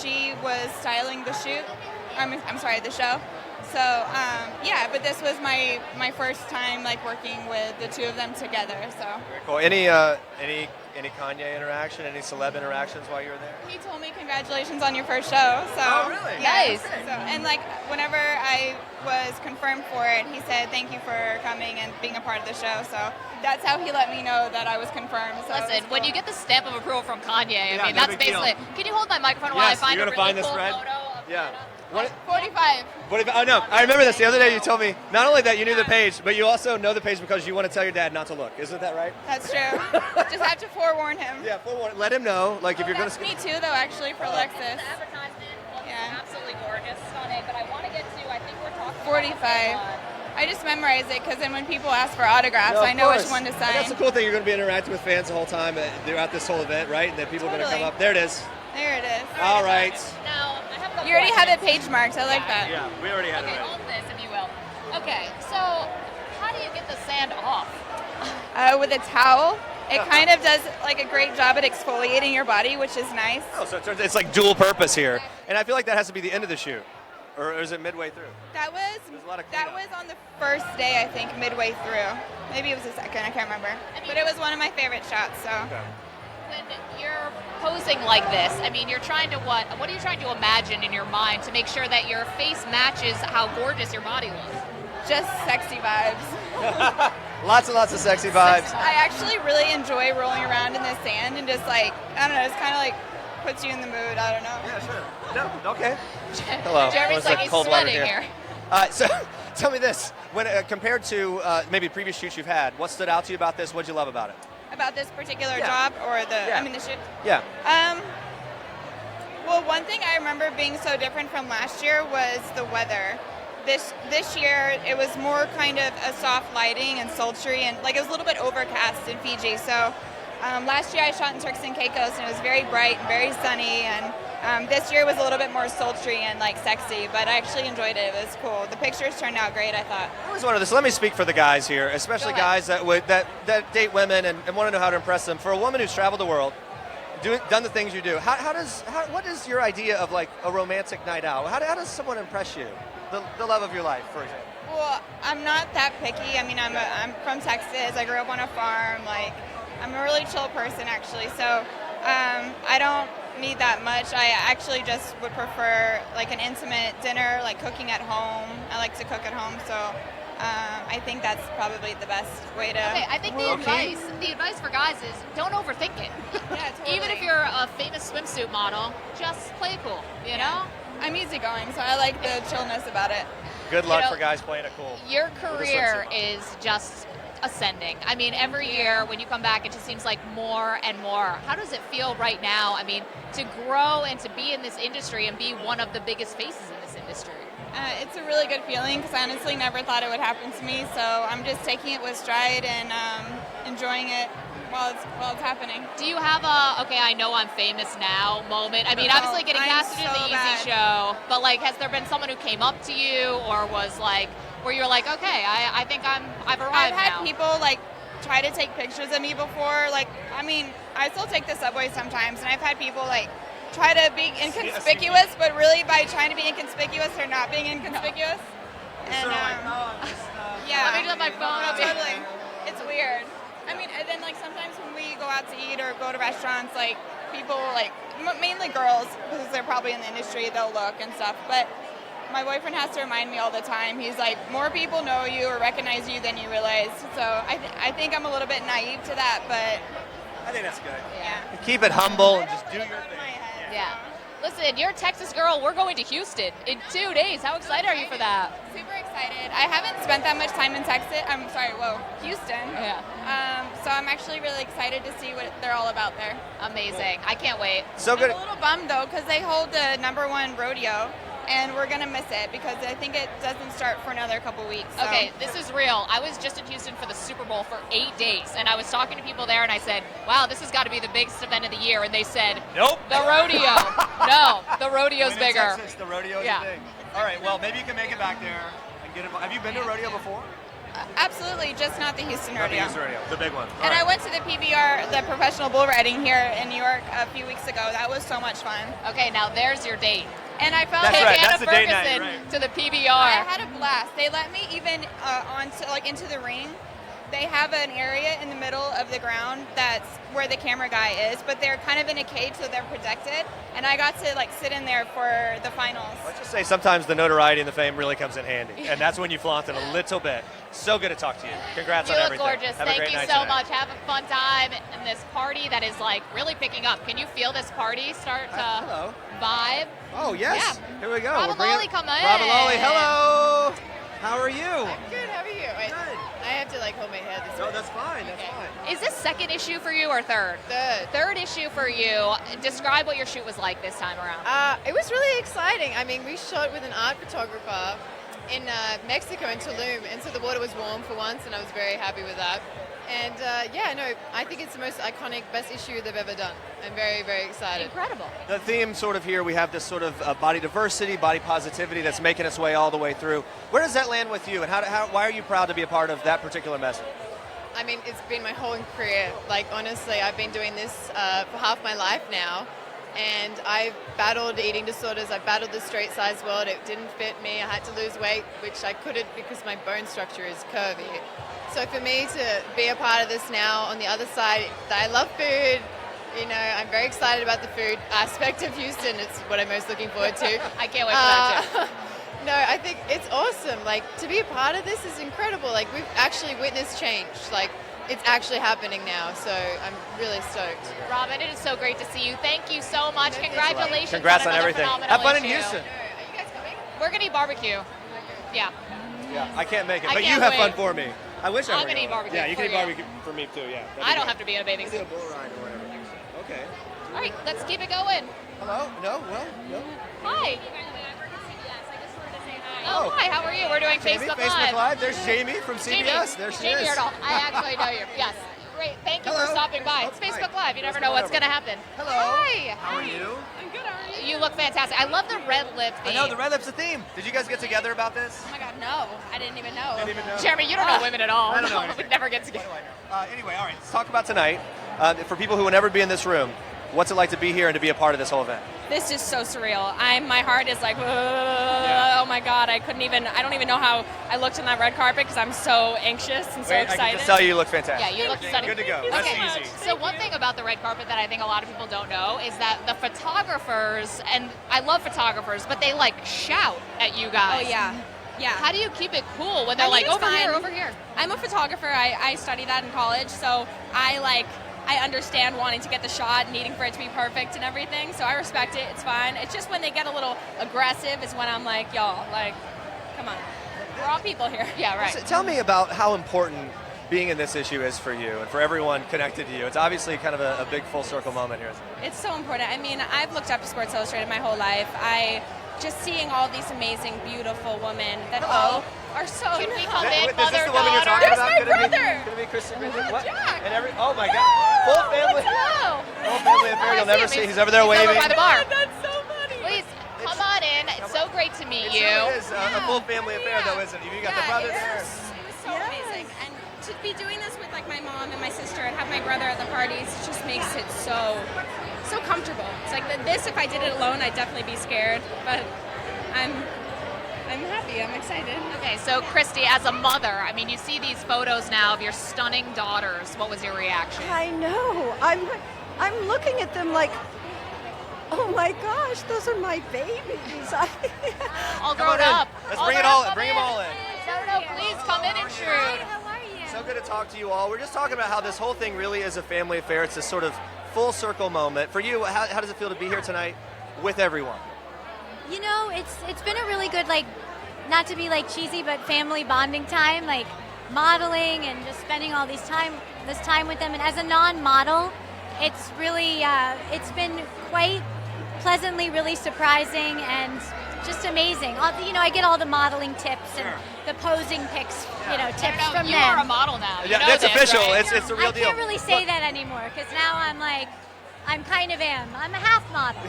she was styling the shoot. I'm sorry, the show. So yeah, but this was my first time like working with the two of them together. So Very cool. Any Kanye interaction? Any celeb interactions while you were there? he told me congratulations on your first show. So Oh, really? yeah. Nice. So, and like whenever I was confirmed for it, he said thank you for coming and being a part of the show. So that's how he let me know that I was confirmed. So it was Listen, when cool. you get the stamp of approval from Kanye, I Yeah, mean, no that's big deal. basically. Can you hold my microphone while Yes, I find you're a gonna really find this cool thread? photo of Yeah. What? 45. Oh no, I remember this. The other day you told me not only that you knew the page, but you also know the page because you want to tell your dad not to look. Isn't that right? That's true. Just have to forewarn him. Yeah, let him know. Like if you're going That's to. me too, though. Actually, for Lexus. The advertisement looks Yeah. absolutely gorgeous, stunning, but I want to get to, I think we're talking 45. I just memorize it because then when people ask for autographs, No, of I know which course. one to And sign. that's the cool thing. You're going to be interacting with fans the whole time throughout this whole event, right? And then people are going to come Totally. up. There it is. There it is. All right. Now, I have a couple You already have it questions. page marked. I like that. Yeah, we already had Okay, it. hold this if you will. Okay, so how do you get the sand off? With a towel, it kind of does like a great job at exfoliating your body, which is nice. Oh, so it's like dual purpose here. And I feel like that has to be the end of the shoot. Or is it midway through? That was There's a lot of that cleanup. was on the first day, I think, midway through. Maybe it was the second. I can't remember. But it was one of my favorite shots. So. When you're posing like this, I mean, you're trying to what are you trying to imagine in your mind to make sure that your face matches how gorgeous your body looks? Just sexy vibes. Lots and lots of sexy vibes. I actually really enjoy rolling around in the sand and just like, I don't know, it's kind of like puts you in the mood. I don't know. Yeah, sure. No, okay. Hello. Jeremy's What's like that he's cold water sweating here. So tell me this. When compared to maybe previous shoots you've had, what stood out to you about this? What did you love about it? About this particular Yeah. job or the, Yeah. I mean the shoot? Yeah. Well, one thing I remember being so different from last year was the weather. This year, it was more kind of a soft lighting and sultry, and like it was a little bit overcast in Fiji. So last year I shot in Turks and Caicos, and it was very bright and very sunny. And this year was a little bit more sultry and like sexy, but I actually enjoyed it. It was cool. The pictures turned out great, I thought. I always wonder this. Let me speak for the guys here, especially Go ahead. guys that date women and want to know how to impress them. For a woman who's traveled the world, done the things you do, what is your idea of like a romantic night out? How does someone impress you? The love of your life, for example. Well, I'm not that picky. I mean, I'm from Texas. I grew up on a farm. Like, I'm a really chill person, actually. So I don't need that much. I actually just would prefer like an intimate dinner, like cooking at home. I like to cook at home, so I think that's probably the best way to. Okay, I think the advice for guys is don't overthink it. Yeah, totally. Even if you're a famous swimsuit model, just play it cool, you know? I'm easygoing, so I like the chillness about it. Good luck know, for guys playing it cool. Your With a career swimsuit. is just ascending. I mean, every year when you come back, it just seems like more and more. How does it feel right now? I mean, to grow and to be in this industry and be one of the biggest faces in this industry. It's a really good feeling because I honestly never thought it would happen to me. So I'm just taking it with stride and enjoying it while it's happening. Do you have a okay, I know I'm famous now moment? I mean, No, obviously getting I'm cast into so the bad. Easy Show, but like, has there been someone who came up to you or was like, where you're like, okay, I think I've arrived I've had now. people like try to take pictures of me before. Like, I mean, I still take the subway sometimes, and I've had people like try to be inconspicuous, but really by trying to be inconspicuous, they're not being inconspicuous. And yeah, Let me get my phone up here. totally. It's weird. I mean, and then like sometimes when we go out to eat or go to restaurants, like people like mainly girls because they're probably in the industry, they'll look and stuff. But my boyfriend has to remind me all the time. He's like, more people know you or recognize you than you realize. So I think I'm a little bit naive to that, but I think that's good. Yeah. Keep it humble and just do your in my thing. head. Yeah. Listen, you're a Texas girl. We're going to Houston in 2 days. How excited are you for that? Super excited. I haven't spent that much time in Texas. Houston. Yeah. So I'm actually really excited to see what they're all about there. Amazing. I can't wait. So good. I'm a little bummed though because they hold the #1 rodeo, and we're gonna miss it because I think it doesn't start for another couple weeks. So. Okay, this is real. I was just in Houston for the Super Bowl for 8 days, and I was talking to people there, and I said, wow, this has got to be the biggest event of the year. And they said, Nope. the rodeo. No, the rodeo's When in bigger. Texas, the rodeo is Yeah. a thing. All right, well, maybe you can make it back there and get involved. Have you been to a rodeo before? Absolutely, just not the Houston rodeo. Not the rodeo, the big one. All And right. I went to the PBR, the professional bull riding here in New York a few weeks ago. That was so much fun. Okay, now there's your date. And I felt That's like right. Anna That's the date night, Ferguson right. to the PBR. I had a blast. They let me even into the ring. They have an area in the middle of the ground that's where the camera guy is, but they're kind of in a cage, so they're protected. And I got to sit in there for the finals. Let's just say sometimes the notoriety and the fame really comes in handy, and that's when you flaunt it a little bit. So good to talk to you. Congrats on everything. You look gorgeous. Have a Thank great you night so tonight. much. Have a fun time in this party that is really picking up. Can you feel this party start to hello. vibe? Oh, yes. Yeah. Here we go. Rob We're and bringing- Lolly, come in. Rob and Lolly, hello. How are you? I'm good. How are you? Good. I have to hold my head this No, way. that's fine. That's fine. Is this second issue for you or third? Third. Third issue for you. Describe what your shoot was like this time around. It was really exciting. I mean, we shot with an art photographer in Mexico, in Tulum, and so the water was warm for once, and I was very happy with that. And I think it's the most iconic, best issue they've ever done. I'm very, very excited. Incredible. The theme sort of here, we have this sort of body diversity, body positivity that's making its way all the way through. Where does that land with you, and why are you proud to be a part of that particular message? I mean, it's been my whole career. Honestly, I've been doing this for half my life now. And I've battled eating disorders. I've battled the straight size world. It didn't fit me. I had to lose weight, which I couldn't because my bone structure is curvy. So for me to be a part of this now on the other side, I love food. I'm very excited about the food aspect of Houston. It's what I'm most looking forward to. I can't wait for that too. No, I think it's awesome. To be a part of this is incredible. We've actually witnessed change. It's actually happening now, so I'm really stoked. Robin, it is so great to see you. Thank you so much. Congratulations. Congrats on another everything. phenomenal Have fun in issue. Houston. Are you guys coming? We're going to eat barbecue. Yeah. Yeah, I can't make it, I but you can't have wait. fun for me. I wish I I'm were gonna eat barbecue Yeah, you for can eat you. barbecue for me too, yeah. I don't have to be in a bathing Do a suit. bull ride or whatever. Okay. All right, let's keep it going. Hello? No? Well, no. Hi. Oh, hi, how are you? We're doing Jamie, Facebook Live. There's Jamie from CBS. There she Jamie is. Erdahl. I actually know you. Yes. Great. Thank you for Hello. stopping by. Oh, It's Facebook hi. Live. You never Let's know go what's going to happen. Hello. Hi. How are you? I'm good, how are you? You look fantastic. I love the red lip I theme. know, the red lip's a theme. Did you guys get together about this? Oh my god, no. I didn't even know. Didn't even know. Jeremy, you don't know women at all. I don't know anything. We'd never get together. Anyway, all right, let's talk about tonight. For people who will never be in this room, what's it like to be here and to be a part of this whole event? This is so surreal. My heart is oh my God, I don't even know how I looked on that red carpet because I'm so anxious and so Wait, excited. I can just tell you look fantastic. Yeah, you look stunning. Good to go. Okay, That's easy. so one thing about the red carpet that I think a lot of people don't know is that the photographers, and I love photographers, but they shout at you guys. Oh yeah. Yeah. How do you keep it cool when they're I mean, it's over here, fine. over here? I'm a photographer. I studied that in college, so I understand wanting to get the shot, needing for it to be perfect and everything. So I respect it. It's fine. It's just when they get a little aggressive is when I'm like, y'all, come on. We're all people here. Yeah, right. So tell me about how important being in this issue is for you and for everyone connected to you. It's obviously kind of a big full circle moment here. It's so important. I mean, I've looked up to Sports Illustrated my whole life. Just seeing all these amazing, beautiful women that all are so Can we come Is in, this mother, the woman you're daughter? talking There's about? my Could it be- brother. Could it be Christie Brinkley? Yeah, What? Jack. And oh my God. Full family. Hello. Full family affair. You'll never see. He's over there He's waving. over by the bar. That's so funny. Please, come on in. It's so great to meet It you. really is a full family affair, though, isn't it? You got the brother it there. was so amazing. And to be doing this with my mom and my sister and have my brother at the parties just makes it so comfortable. It's this, if I did it alone, I'd definitely be scared. But I'm happy. I'm excited. Okay, so Christy, as a mother, I mean, you see these photos now of your stunning daughters. What was your reaction? I know. I'm looking at them oh my gosh, those are my babies. All Come on grown in. up. Let's All bring it grown all. up, Bring come them all in. No, please come in and shoot. How are you? So good to talk to you all. We're just talking about how this whole thing really is a family affair. It's this sort of full circle moment. For you, how does it feel to be here tonight with everyone? You know, it's been a really good, not to be cheesy, but family bonding time, modeling and just spending all this time with them. And as a non-model, it's really it's been quite pleasantly really surprising and just amazing. I get all the modeling tips and the posing pics, tips from you them. are a model now. You Yeah, know that's this, official. right? It's the real I deal. can't really say that anymore because now I'm kind of I'm a half model.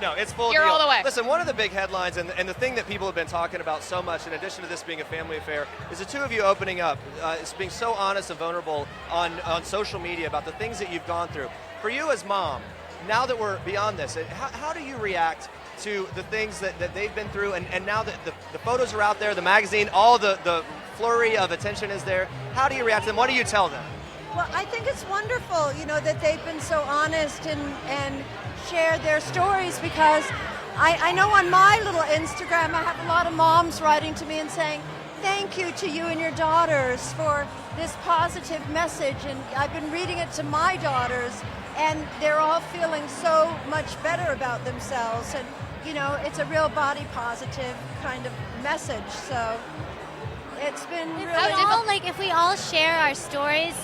No, it's full You're deal. all the way. Listen, one of the big headlines and the thing that people have been talking about so much, in addition to this being a family affair, is the two of you opening up, being so honest and vulnerable on social media about the things that you've gone through. For you as mom, now that we're beyond this, how do you react to the things that they've been through, and now that the photos are out there, the magazine, all the flurry of attention is there. How do you react to them? What do you tell them? Well, I think it's wonderful, that they've been so honest and shared their stories, because I know on my little Instagram I have a lot of moms writing to me and saying, thank you to you and your daughters for this positive message, and I've been reading it to my daughters, and they're all feeling so much better about themselves, and it's a real body positive kind of message, so it's been really if we all share our stories,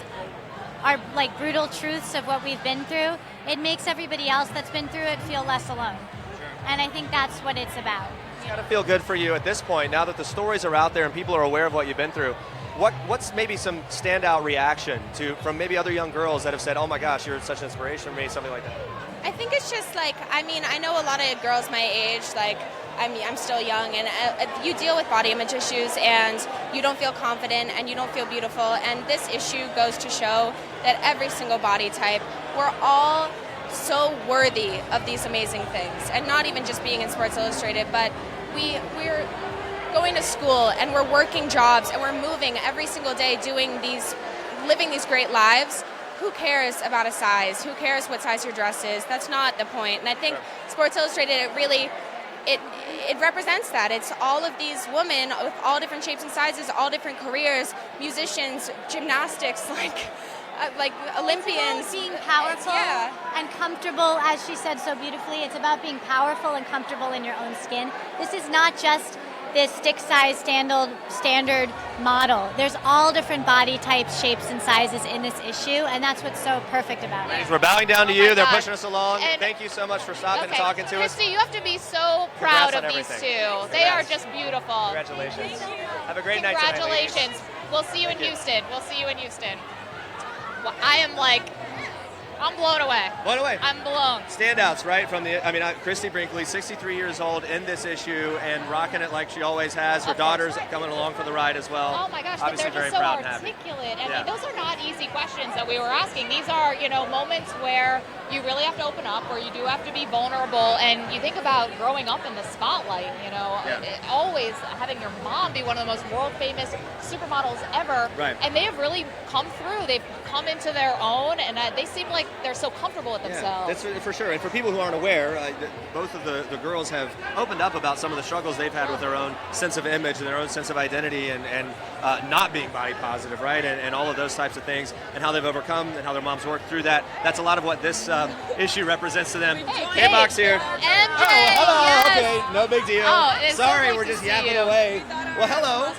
our brutal truths of what we've been through, it makes everybody else that's been through it feel less alone. And I think that's what it's about. It's got to feel good for you at this point, now that the stories are out there and people are aware of what you've been through. What's maybe some standout reaction from maybe other young girls that have said, oh my gosh, you're such an inspiration for me, something like that? I think it's just I know a lot of girls my age, I'm still young, and you deal with body image issues, and you don't feel confident, and you don't feel beautiful, and this issue goes to show that every single body type, we're all so worthy of these amazing things, and not even just being in Sports Illustrated, but we're going to school, and we're working jobs, and we're moving every single day, living these great lives. Who cares about a size? Who cares what size your dress is? That's not the point. And I think Sports Illustrated, it represents that. It's all of these women with all different shapes and sizes, all different careers, musicians, gymnastics, like Olympians. It's about being powerful and comfortable, as she said so beautifully. It's about being powerful and comfortable in your own skin. This is not just this stick size standard model. There's all different body types, shapes, and sizes in this issue, and that's what's so perfect about it. We're bowing down to you. They're pushing us along. And thank you so much for stopping and talking to us. Christie, you have to be so proud of these two. They are just beautiful. Congratulations. Have a great night tonight. Congratulations. We'll see you in Houston. Well, I'm blown away. Blown away. I'm blown. Standouts, right? Christie Brinkley, 63 years old in this issue and rocking it like she always has. Her daughter's coming along for the ride as well. Oh my gosh, obviously but they're very just so proud articulate. I mean, those are not easy questions that we were asking. These are, moments where you really have to open up, where you do have to be vulnerable, and you think about growing up in the spotlight, always having your mom be one of the most world-famous supermodels ever. Right. And they have really come through. They've come into their own, and they seem like they're so comfortable with themselves. That's for sure. And for people who aren't aware, both of the girls have opened up about some of the struggles they've had with their own sense of image and their own sense of identity and not being body positive, right? And all of those types of things, and how they've overcome and how their moms worked through that. That's a lot of what this issue represents to them. Hey, K-Box here. MJ, hello. yes. Okay, no big deal. Oh, it's sorry, so great we're to just see yapping you. away. Well, hello.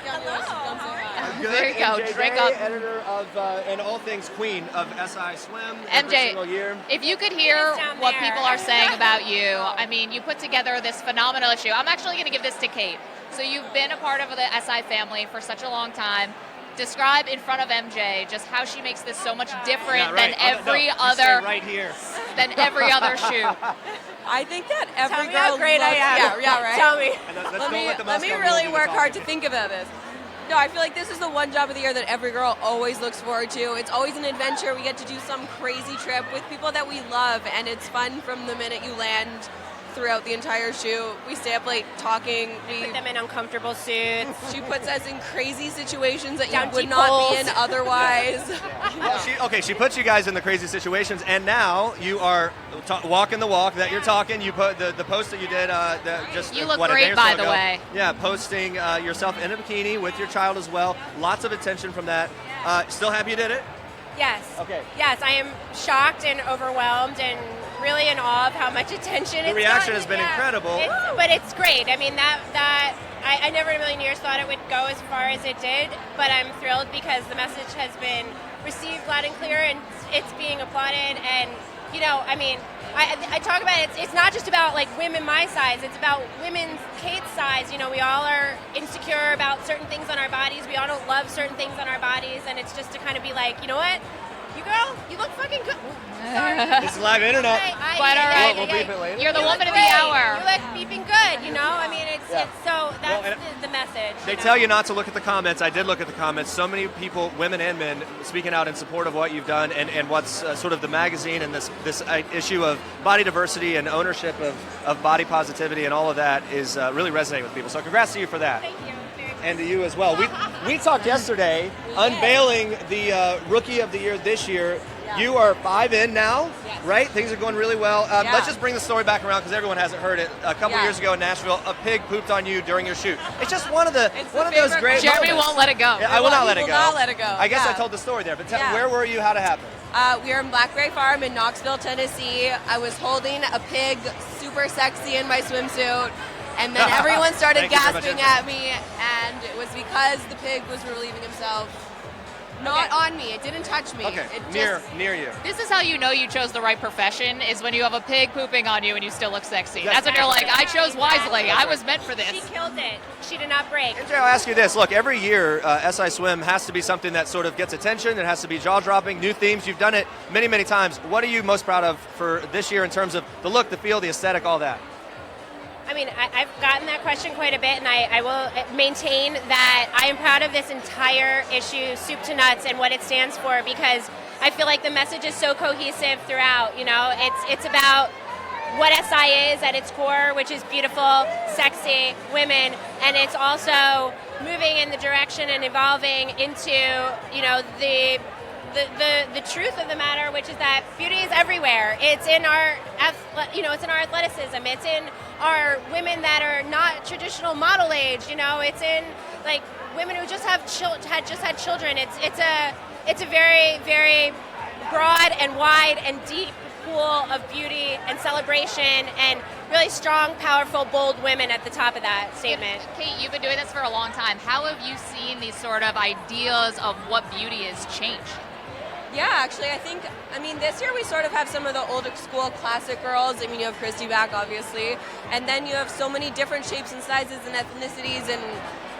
Good. There you go. MJ Drink Gray, up. editor of and all things queen of SI Swim every MJ, single year. if you could hear what people are saying about you, you put together this phenomenal issue. I'm actually going to give this to Kate. So you've been a part of the SI family for such a long time. Describe in front of MJ just how she makes this so much different than every other right here. than every other shoe. I think that every Tell me girl how great I am. Yeah, right. Tell me. Let me really work hard to think about this. No, I feel like this is the one job of the year that every girl always looks forward to. It's always an adventure. We get to do some crazy trip with people that we love, and it's fun from the minute you land throughout the entire shoot. We stay up late talking. We put them in uncomfortable suits. She puts us in crazy situations that you would not be in otherwise. She puts you guys in the crazy situations, and now you are walking the walk that you're talking. You put the post that you did. You look great, by the way. Yeah, posting yourself in a bikini with your child as well. Lots of attention from that. Still happy you did it? Yes. Okay. Yes, I am shocked and overwhelmed and really in awe of how much attention the reaction has been incredible. But it's great. I mean, I never in a million years thought it would go as far as it did, but I'm thrilled because the message has been received loud and clear, and it's being applauded. And I talk about it. It's not just about women my size. It's about women Kate's size. We all are insecure about certain things on our bodies. We all don't love certain things on our bodies, and it's just to kind of be like, you know what? You girl, you look fucking good. Sorry. This is live internet. But all right, we'll beep it later. You're the woman of the hour. You look beeping good. so that's the message. They tell you not to look at the comments. I did look at the comments. So many people, women and men, speaking out in support of what you've done and what's sort of the magazine and this issue of body diversity and ownership of body positivity and all of that is really resonating with people. So congrats to you for that. Thank you. And to you as well. We talked yesterday, unveiling the Rookie of the Year this year. Yeah. You are 5 in now, right? Things are going really well. Let's just bring the story back around because everyone hasn't heard it. A couple years ago in Nashville, a pig pooped on you during your shoot. It's just one of those great Jeremy moments. won't let it go. Yeah, I will not let it go. Not let it go. I guess I told the story there, but where were you? How'd it happen? We were in Black Gray Farm in Knoxville, Tennessee. I was holding a pig, super sexy in my swimsuit. And then everyone started gasping at me, and it was because the pig was relieving himself. Not on me. It didn't touch me. Okay, it near you. This is how you know you chose the right profession, is when you have a pig pooping on you and you still look sexy. That's when you're like, I chose wisely. I was meant for this. She killed it. She did not break. MJ, I'll ask you this. Look, every year, SI Swim has to be something that sort of gets attention. It has to be jaw-dropping, new themes. You've done it many, many times. What are you most proud of for this year in terms of the look, the feel, the aesthetic, all that? I mean, I've gotten that question quite a bit, and I will maintain that I am proud of this entire issue, soup to nuts, and what it stands for, because I feel like the message is so cohesive throughout. You know, it's about what SI is at its core, which is beautiful, sexy women, and it's also moving in the direction and evolving into, you know, the truth of the matter, which is that beauty is everywhere. It's in our, it's in our athleticism. It's in our women that are not traditional model age. You know, it's in like women who just had children. It's a very, very broad and wide and deep pool of beauty and celebration and really strong, powerful, bold women at the top of that statement. Kate, you've been doing this for a long time. How have you seen these sort of ideas of what beauty is change? Yeah, actually, this year we sort of have some of the old school classic girls. I mean, you have Christie back, obviously, and then you have so many different shapes and sizes and ethnicities and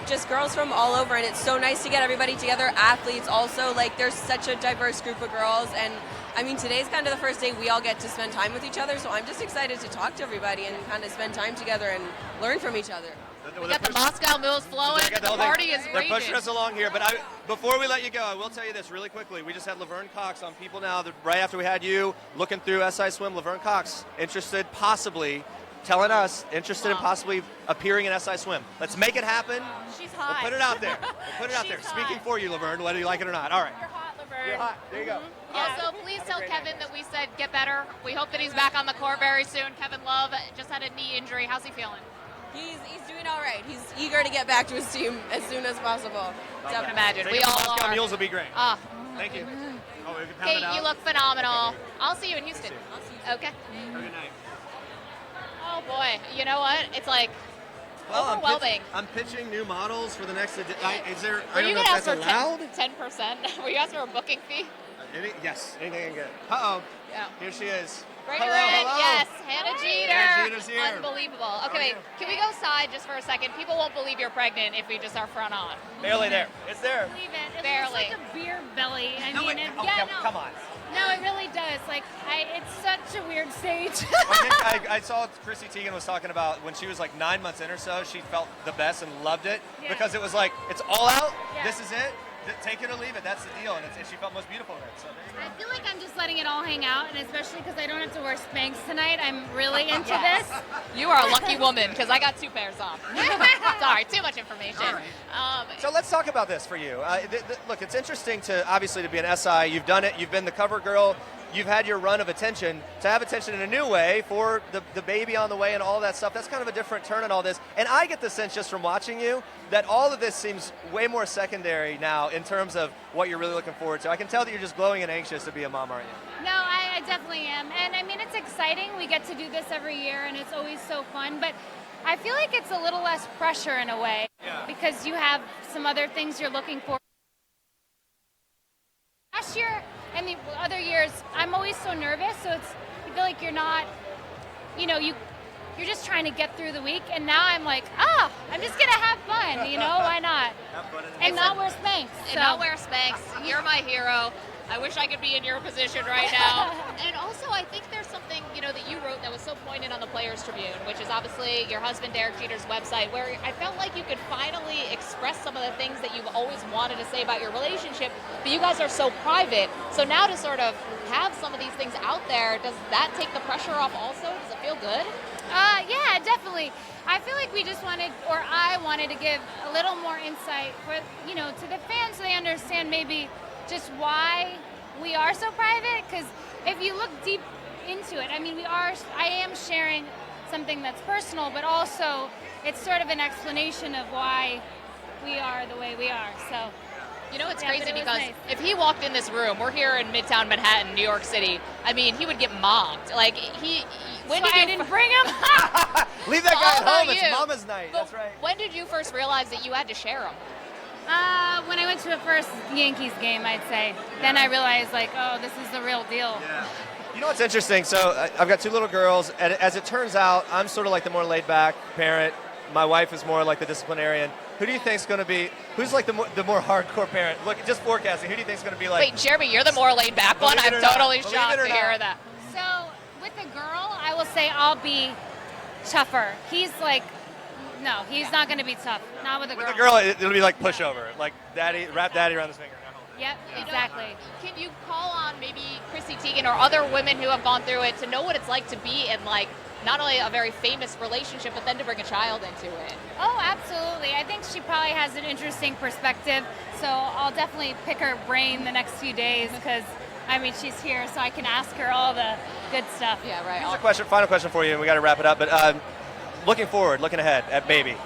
just girls from all over, and it's so nice to get everybody together, athletes also. Like, there's such a diverse group of girls, and I mean, today's kind of the first day we all get to spend time with each other, so I'm just excited to talk to everybody and kind of spend time together and learn from each other. We got the Moscow Mules flowing, the party is raging. They're pushing us along here, but before we let you go, I will tell you this really quickly. We just had Laverne Cox on People Now, right after we had you, looking through SI Swim. Laverne Cox, interested in possibly appearing in SI Swim. Let's make it happen. She's hot. We'll put it out there. Speaking for you, Laverne, whether you like it or not. All right. You're hot, Laverne. You're hot. There you go. Also, please tell Kevin that we said get better. We hope that he's back on the court very soon. Kevin Love just had a knee injury. How's he feeling? He's doing all right. He's eager to get back to his team as soon as possible. I can imagine. Thank We you. all Moscow are. Mules will be great. Thank you. Oh, we can pound Kate, it out. you look phenomenal. I'll see you in Houston. Okay. Have a good night. Oh boy, you know what? It's like overwhelming. I'm pitching new models for the next edition. Is there? Were I don't you know gonna if ask that's for allowed. 10%? Were you asking for a booking fee? Yes, anything I can get. Uh-oh. Yeah. Here she is. Right Hello. Yes, Hannah Jeter. Hannah Jeter's here. Unbelievable. Okay, wait, can we go side just for a second? People won't believe you're pregnant if we just are front on. Barely there. It's there. Believe it. It Barely. looks like a beer belly. Come on. No, it really does. Like, it's such a weird stage. I saw Chrissy Teigen was talking about when she was like 9 months in or so, she felt the best and loved it because it was like, it's all out. Yeah. This is it. Take it or leave it. That's the deal. And she felt most beautiful in it. So there you I feel like I'm just letting it all hang out, and especially because I don't have to wear Spanx tonight, I'm really into this. You are a lucky woman because I got 2 pairs on. Sorry, too much information. All right. So let's talk about this for you. Look, it's interesting to obviously to be an SI. You've done it. You've been the cover girl. You've had your run of attention. To have attention in a new way for the baby on the way and all that stuff, that's kind of a different turn in all this. And I get the sense just from watching you that all of this seems way more secondary now in terms of what you're really looking forward to. I can tell that you're just glowing and anxious to be a mom, aren't you? No, I definitely am. And I mean, it's exciting. We get to do this every year, and it's always so fun. But I feel like it's a little less pressure in a way because you have some other things you're looking for. Last year and the other years, I'm always so nervous, so you feel like you're not, you're just trying to get through the week, and now I'm like, I'm just gonna have fun, why not? Have fun and not wear Spanx. And not wear Spanx. You're my hero. I wish I could be in your position right now. And also, I think there's something, that you wrote that was so poignant on the Players Tribune, which is obviously your husband Derek Jeter's website, where I felt like you could finally express some of the things that you've always wanted to say about your relationship, but you guys are so private. So now to sort of have some of these things out there, does that take the pressure off also? Does it feel good? Yeah, definitely. I feel like we just wanted, or I wanted to give a little more insight for, to the fans so they understand maybe just why we are so private. Because if you look deep into it, I am sharing something that's personal, but also it's sort of an explanation of why we are the way we are. So. It's crazy because nice. If he walked in this room, we're here in Midtown Manhattan, New York City, he would get mobbed. Like, I didn't bring him? Leave that guy at home. It's mama's night. That's right. When did you first realize that you had to share him? When I went to a first Yankees game, I'd say. Then I realized, this is the real deal. Yeah. You know what's interesting? So I've got 2 little girls, and as it turns out, I'm sort of like the more laid-back parent. My wife is more like the disciplinarian. Who do you think's going to be? Who's like the more hardcore parent? Look, just forecasting. Who do you think's going to be like? Wait, Jeremy, you're the more laid back one. I'm totally shocked to hear that. So with the girl, I will say I'll be tougher. He's like, no, he's not going to be tough. Not with a girl. With a girl, it'll be like pushover, like daddy, wrap daddy around his finger. Yep, exactly. Can you call on maybe Chrissy Teigen or other women who have gone through it to know what it's like to be in not only a very famous relationship, but then to bring a child into it? Oh, absolutely. I think she probably has an interesting perspective, so I'll definitely pick her brain the next few days because, she's here, so I can ask her all the good stuff. Yeah, right. Here's a final question for you, and we got to wrap it up, but looking ahead at baby.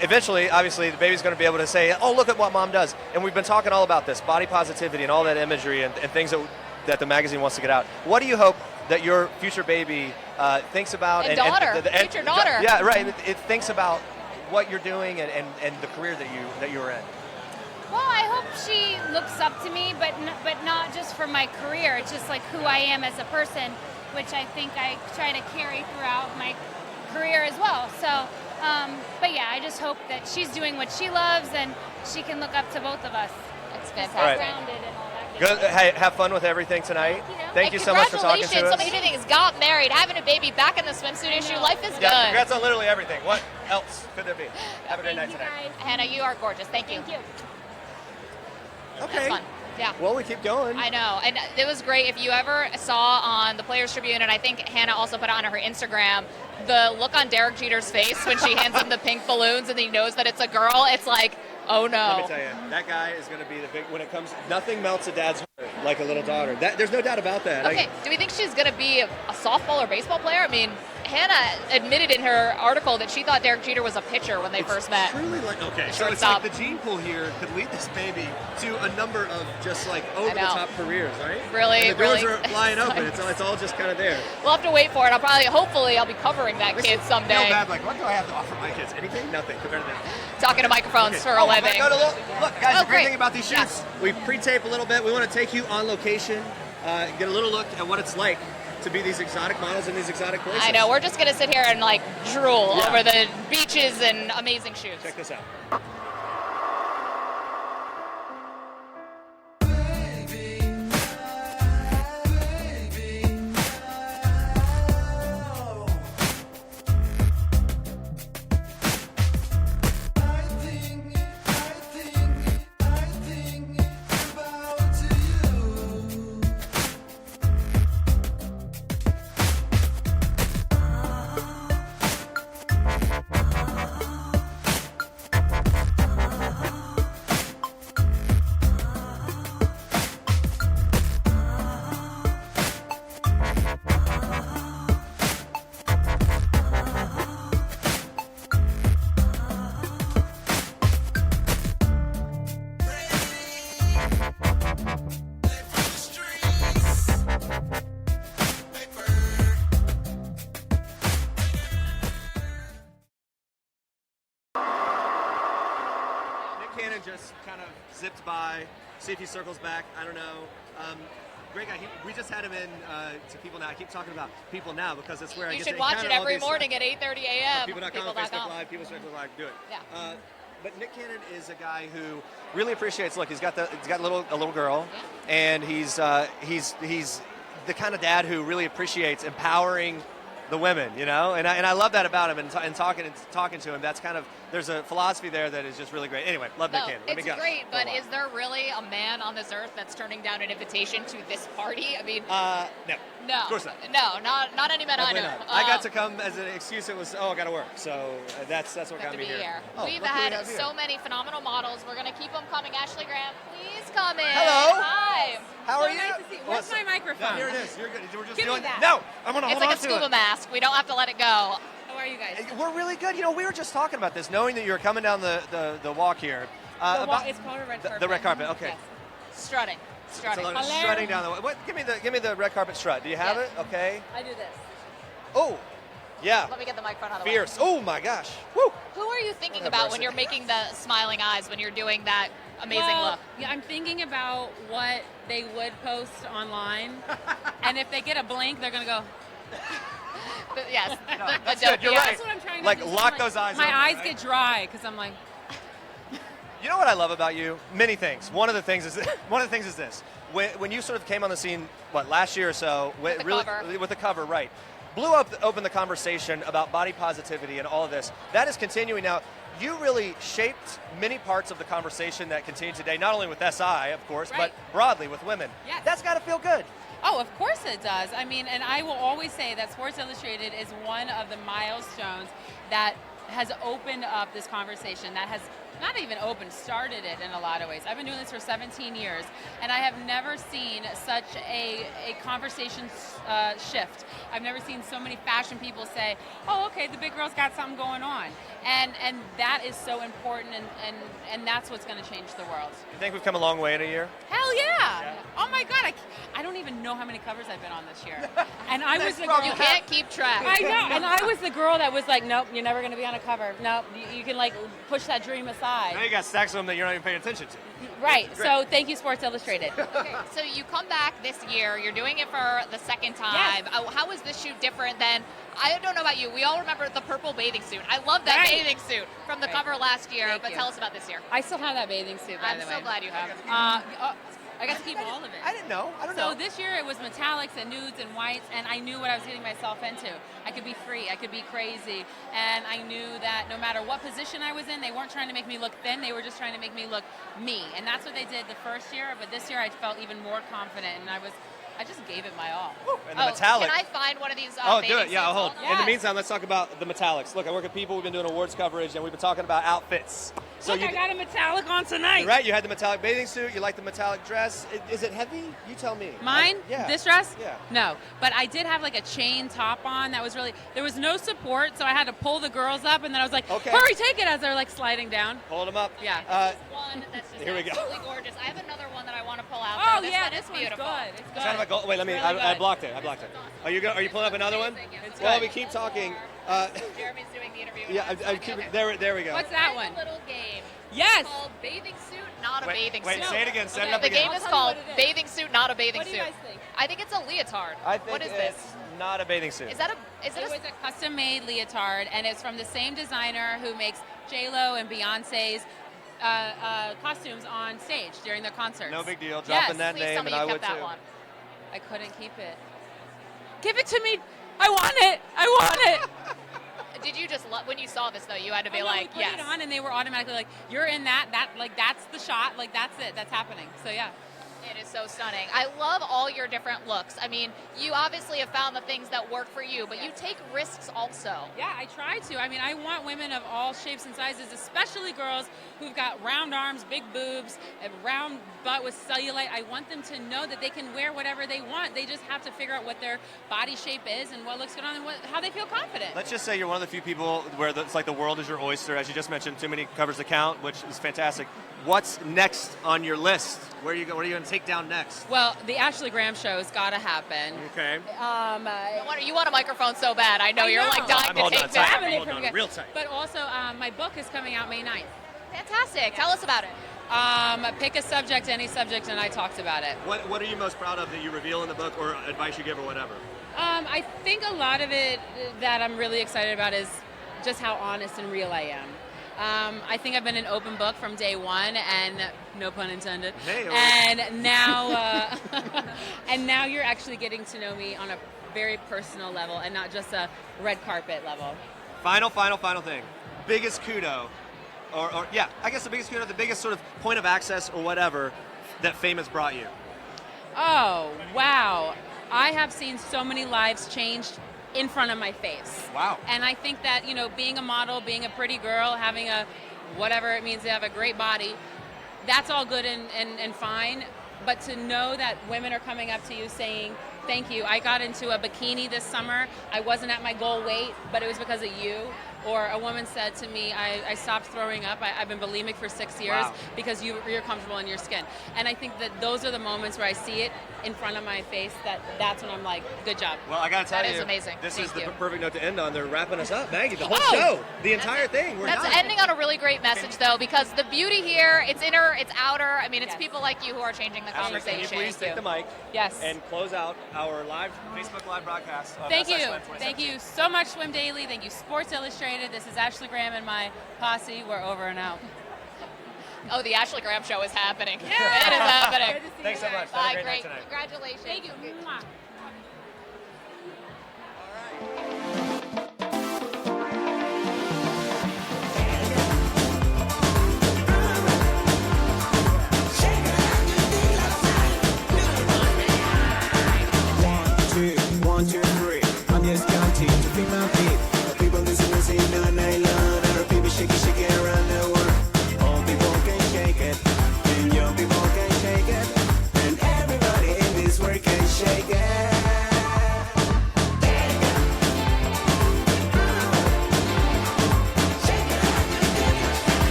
Eventually, obviously, the baby's going to be able to say, oh, look at what mom does. And we've been talking all about this, body positivity and all that imagery and things that the magazine wants to get out. What do you hope that your future baby thinks about? Future daughter. Yeah, right. It thinks about what you're doing and the career that you were in. Well, I hope she looks up to me, but not just for my career. It's just like who I am as a person, which I think I try to carry throughout my career as well. So, but yeah, I just hope that she's doing what she loves and she can look up to both of us. That's fantastic. Right. Grounded and all that. Good. Hey, have fun with everything tonight. Thank you so much for talking to us. Congratulations, so many things. Got married, having a baby, back in the swimsuit issue. Life is good. Yeah, congrats on literally everything. What else could there be? Have a great night tonight. Hannah, you are gorgeous. Thank you. Thank you. Okay. Fun. Yeah. Well, we keep going. I know. And it was great. If you ever saw on the Players Tribune, and I think Hannah also put it on her Instagram, the look on Derek Jeter's face when she hands him the pink balloons and he knows that it's a girl, it's like, oh no. Let me tell you, that guy is going to be the big, when it comes, nothing melts a dad's heart like a little daughter. There's no doubt about that. Okay, do we think she's going to be a softball or baseball player? Hannah admitted in her article that she thought Derek Jeter was a pitcher when they first met. Truly so it's like the gene pool here could lead this baby to a number of just over-the-top careers, right? Really, and the doors are flying open. It's all just kind of there. We'll have to wait for it. Hopefully I'll be covering that kid someday. Feel bad, what do I have to offer my kids? Anything? Nothing compared to that. Talking to microphones for a living. Look, guys, the great thing about these shoots, we pre-tape a little bit. We want to take you on location, get a little look at what it's like to be these exotic models in these exotic places. I know. We're just going to sit here and drool over the beaches and amazing shoots. Check this out. Just kind of zipped by, see if he circles back. I don't know. Great guy. We just had him in to People Now. I keep talking about People Now because it's where I get to watch it every morning at 8:30 a.m. People.com, Facebook Live, People.com, do it. Yeah. But Nick Cannon is a guy who really appreciates. Look, he's got a little girl, and he's the kind of dad who really appreciates empowering the women, and I love that about him. And talking to him, that's kind of, there's a philosophy there that is just really great. Anyway, love Nick Cannon. It's great, but is there really a man on this earth that's turning down an invitation to this party? I mean, no, of course not. No, not any men Definitely I know. not. I got to come as an excuse. It was, I got to work. So that's what got me here. We've had so many phenomenal models. We're going to keep them coming. Ashley Graham, please come in. Hello. Hi. How are you? Nice to see you. Where's my microphone? No, here it is. You're good. We're just Give doing me that. No, I'm going to hold on to it. It's like a scuba mask. We don't have to let it go. How are you guys? We're really good. We were just talking about this, knowing that you were coming down the walk here. It's called a red carpet. The red carpet. Okay. Yes. Strutting. So strutting down the way. What? Give me the red carpet strut. Do you have it? Okay. I do this. Oh, yeah. Let me get the microphone out of the way. Fierce. Oh my gosh. Woo. Who are you thinking about when you're making the smiling eyes when you're doing that amazing look? Yeah, I'm thinking about what they would post online, and if they get a blink, they're gonna go. Yes, that's good. You're right. That's what I'm trying to do. Lock those eyes. My eyes right? get dry because I'm like. You know what I love about you? Many things. One of the things is this. When you sort of came on the scene, last year or so, with the cover, right? Blew open the conversation about body positivity and all of this. That is continuing now. You really shaped many parts of the conversation that continue today, not only with SI, of course, but broadly with women. Yes. That's got to feel good. Oh, of course it does. I mean, and I will always say that Sports Illustrated is one of the milestones that has opened up this conversation, that has not even opened, started it in a lot of ways. I've been doing this for 17 years, and I have never seen such a conversation shift. I've never seen so many fashion people say, oh, okay, the big girl's got something going on. And that is so important, and that's what's going to change the world. You think we've come a long way in a year? Hell yeah! Oh my God, I don't even know how many covers I've been on this year. And I was the girl. You can't keep track. I know, and I was the girl that was like, nope, you're never going to be on a cover. Nope, you can push that dream aside. Now you got stacks of them that you're not even paying attention to. Right. So thank you, Sports Illustrated. Okay, so you come back this year. You're doing it for the second time. Yes. How is this shoot different than? I don't know about you. We all remember the purple bathing suit. I love that bathing suit from the cover last year. But tell us about this year. I still have that bathing suit, by the way. I'm so glad you have it. I got to keep all of it. I didn't know. I don't know. So this year it was metallics and nudes and whites, and I knew what I was getting myself into. I could be free. I could be crazy. And I knew that no matter what position I was in, they weren't trying to make me look thin. They were just trying to make me look me. And that's what they did the first year. But this year I felt even more confident, and I just gave it my all. And the metallic. Can I find one of these do it. Yeah, I'll hold. Yes. In the meantime, let's talk about the metallics. Look, I work with people. We've been doing awards coverage, and we've been talking about outfits. So Look, I got a metallic on tonight. Right, you had the metallic bathing suit. You like the metallic dress. Is it heavy? You tell me. Mine? Yeah. This dress? Yeah. No, but I did have a chain top on. That was really, there was no support, so I had to pull the girls up, and then I was like, okay. Hurry, take it, as they're sliding down. Hold them up. Yeah. This is one that's just here we go. absolutely gorgeous. I have another one that I want to pull out. Oh, this yeah, one this is one's beautiful. good. It's good. Kind of a gold. Wait, let me. Really I good. blocked it. I blocked it. Are you pulling up another one? It's While good. we keep talking. Jeremy's doing the interview. Yeah, I keep. There we go. What's that There's one? a little game. Yes. It's called Bathing Suit, Not a Bathing Wait, Suit. say it again. Set it up The again. game is called Bathing Suit, Not a Bathing What do Suit. you guys think? I think it's a leotard. I think what is it's this? not a bathing suit. Is that It was a custom-made leotard, and it's from the same designer who makes J-Lo and Beyonce's costumes on stage during their concerts. No big deal. Dropping that Please name, tell me and I you would kept too. that one. I couldn't keep it. Give it to me. I want it. I want it. Did you just when you saw this though? You had to be we like, put yes. it on, and they were automatically like, "You're in that. That's the shot. That's it. That's happening." So yeah. It is so stunning. I love all your different looks. I mean, you obviously have found the things that work for you, but you take risks also. Yeah, I try to. I mean, I want women of all shapes and sizes, especially girls who've got round arms, big boobs, a round butt with cellulite. I want them to know that they can wear whatever they want. They just have to figure out what their body shape is and what looks good on them, and how they feel confident. Let's just say you're one of the few people where it's like the world is your oyster, as you just mentioned. Too many covers to count, which is fantastic. What's next on your list? Where are you going to take down next? Well, the Ashley Graham show's got to happen. Okay. You want a microphone so bad. I know you're like dying to take this. Hold on, real tight. But also, my book is coming out May 9th. Fantastic. Tell us about it. Pick a subject, any subject, and I talked about it. What are you most proud of that you reveal in the book, or advice you give, or whatever? I think a lot of it that I'm really excited about is just how honest and real I am. I think I've been an open book from day one, and no pun intended. Hey, and now, and now you're actually getting to know me on a very personal level, and not just a red carpet level. Final thing. Biggest kudo, or yeah, I guess the biggest kudo, the biggest sort of point of access or whatever that fame has brought you. Oh, wow. I have seen so many lives changed in front of my face. Wow. And I think that, being a model, being a pretty girl, having a whatever it means to have a great body, that's all good and fine. But to know that women are coming up to you saying, thank you. I got into a bikini this summer. I wasn't at my goal weight, but it was because of you. Or a woman said to me, I stopped throwing up. I've been bulimic for 6 years because you're comfortable in your skin. And I think that those are the moments where I see it in front of my face, that's when I'm like, good job. Well, I got to tell you, that is amazing. This Thank is the you. perfect note to end on. They're wrapping us up, Maggie. The whole show, the entire thing. We're That's done. ending on a really great message, though, because the beauty here, it's inner, it's outer. I mean, it's people like you who are changing the conversation. Can you please take the mic Yes. and close out our Facebook Live broadcast of Thank SI you. Swim 2017. Thank you so much, Swim Daily. Thank you, Sports Illustrated. This is Ashley Graham and my posse. We're over and out. Oh, the Ashley Graham show is happening. Yeah. It is happening. Thanks so much. Bye, Have a great night great. tonight. Congratulations. Thank you.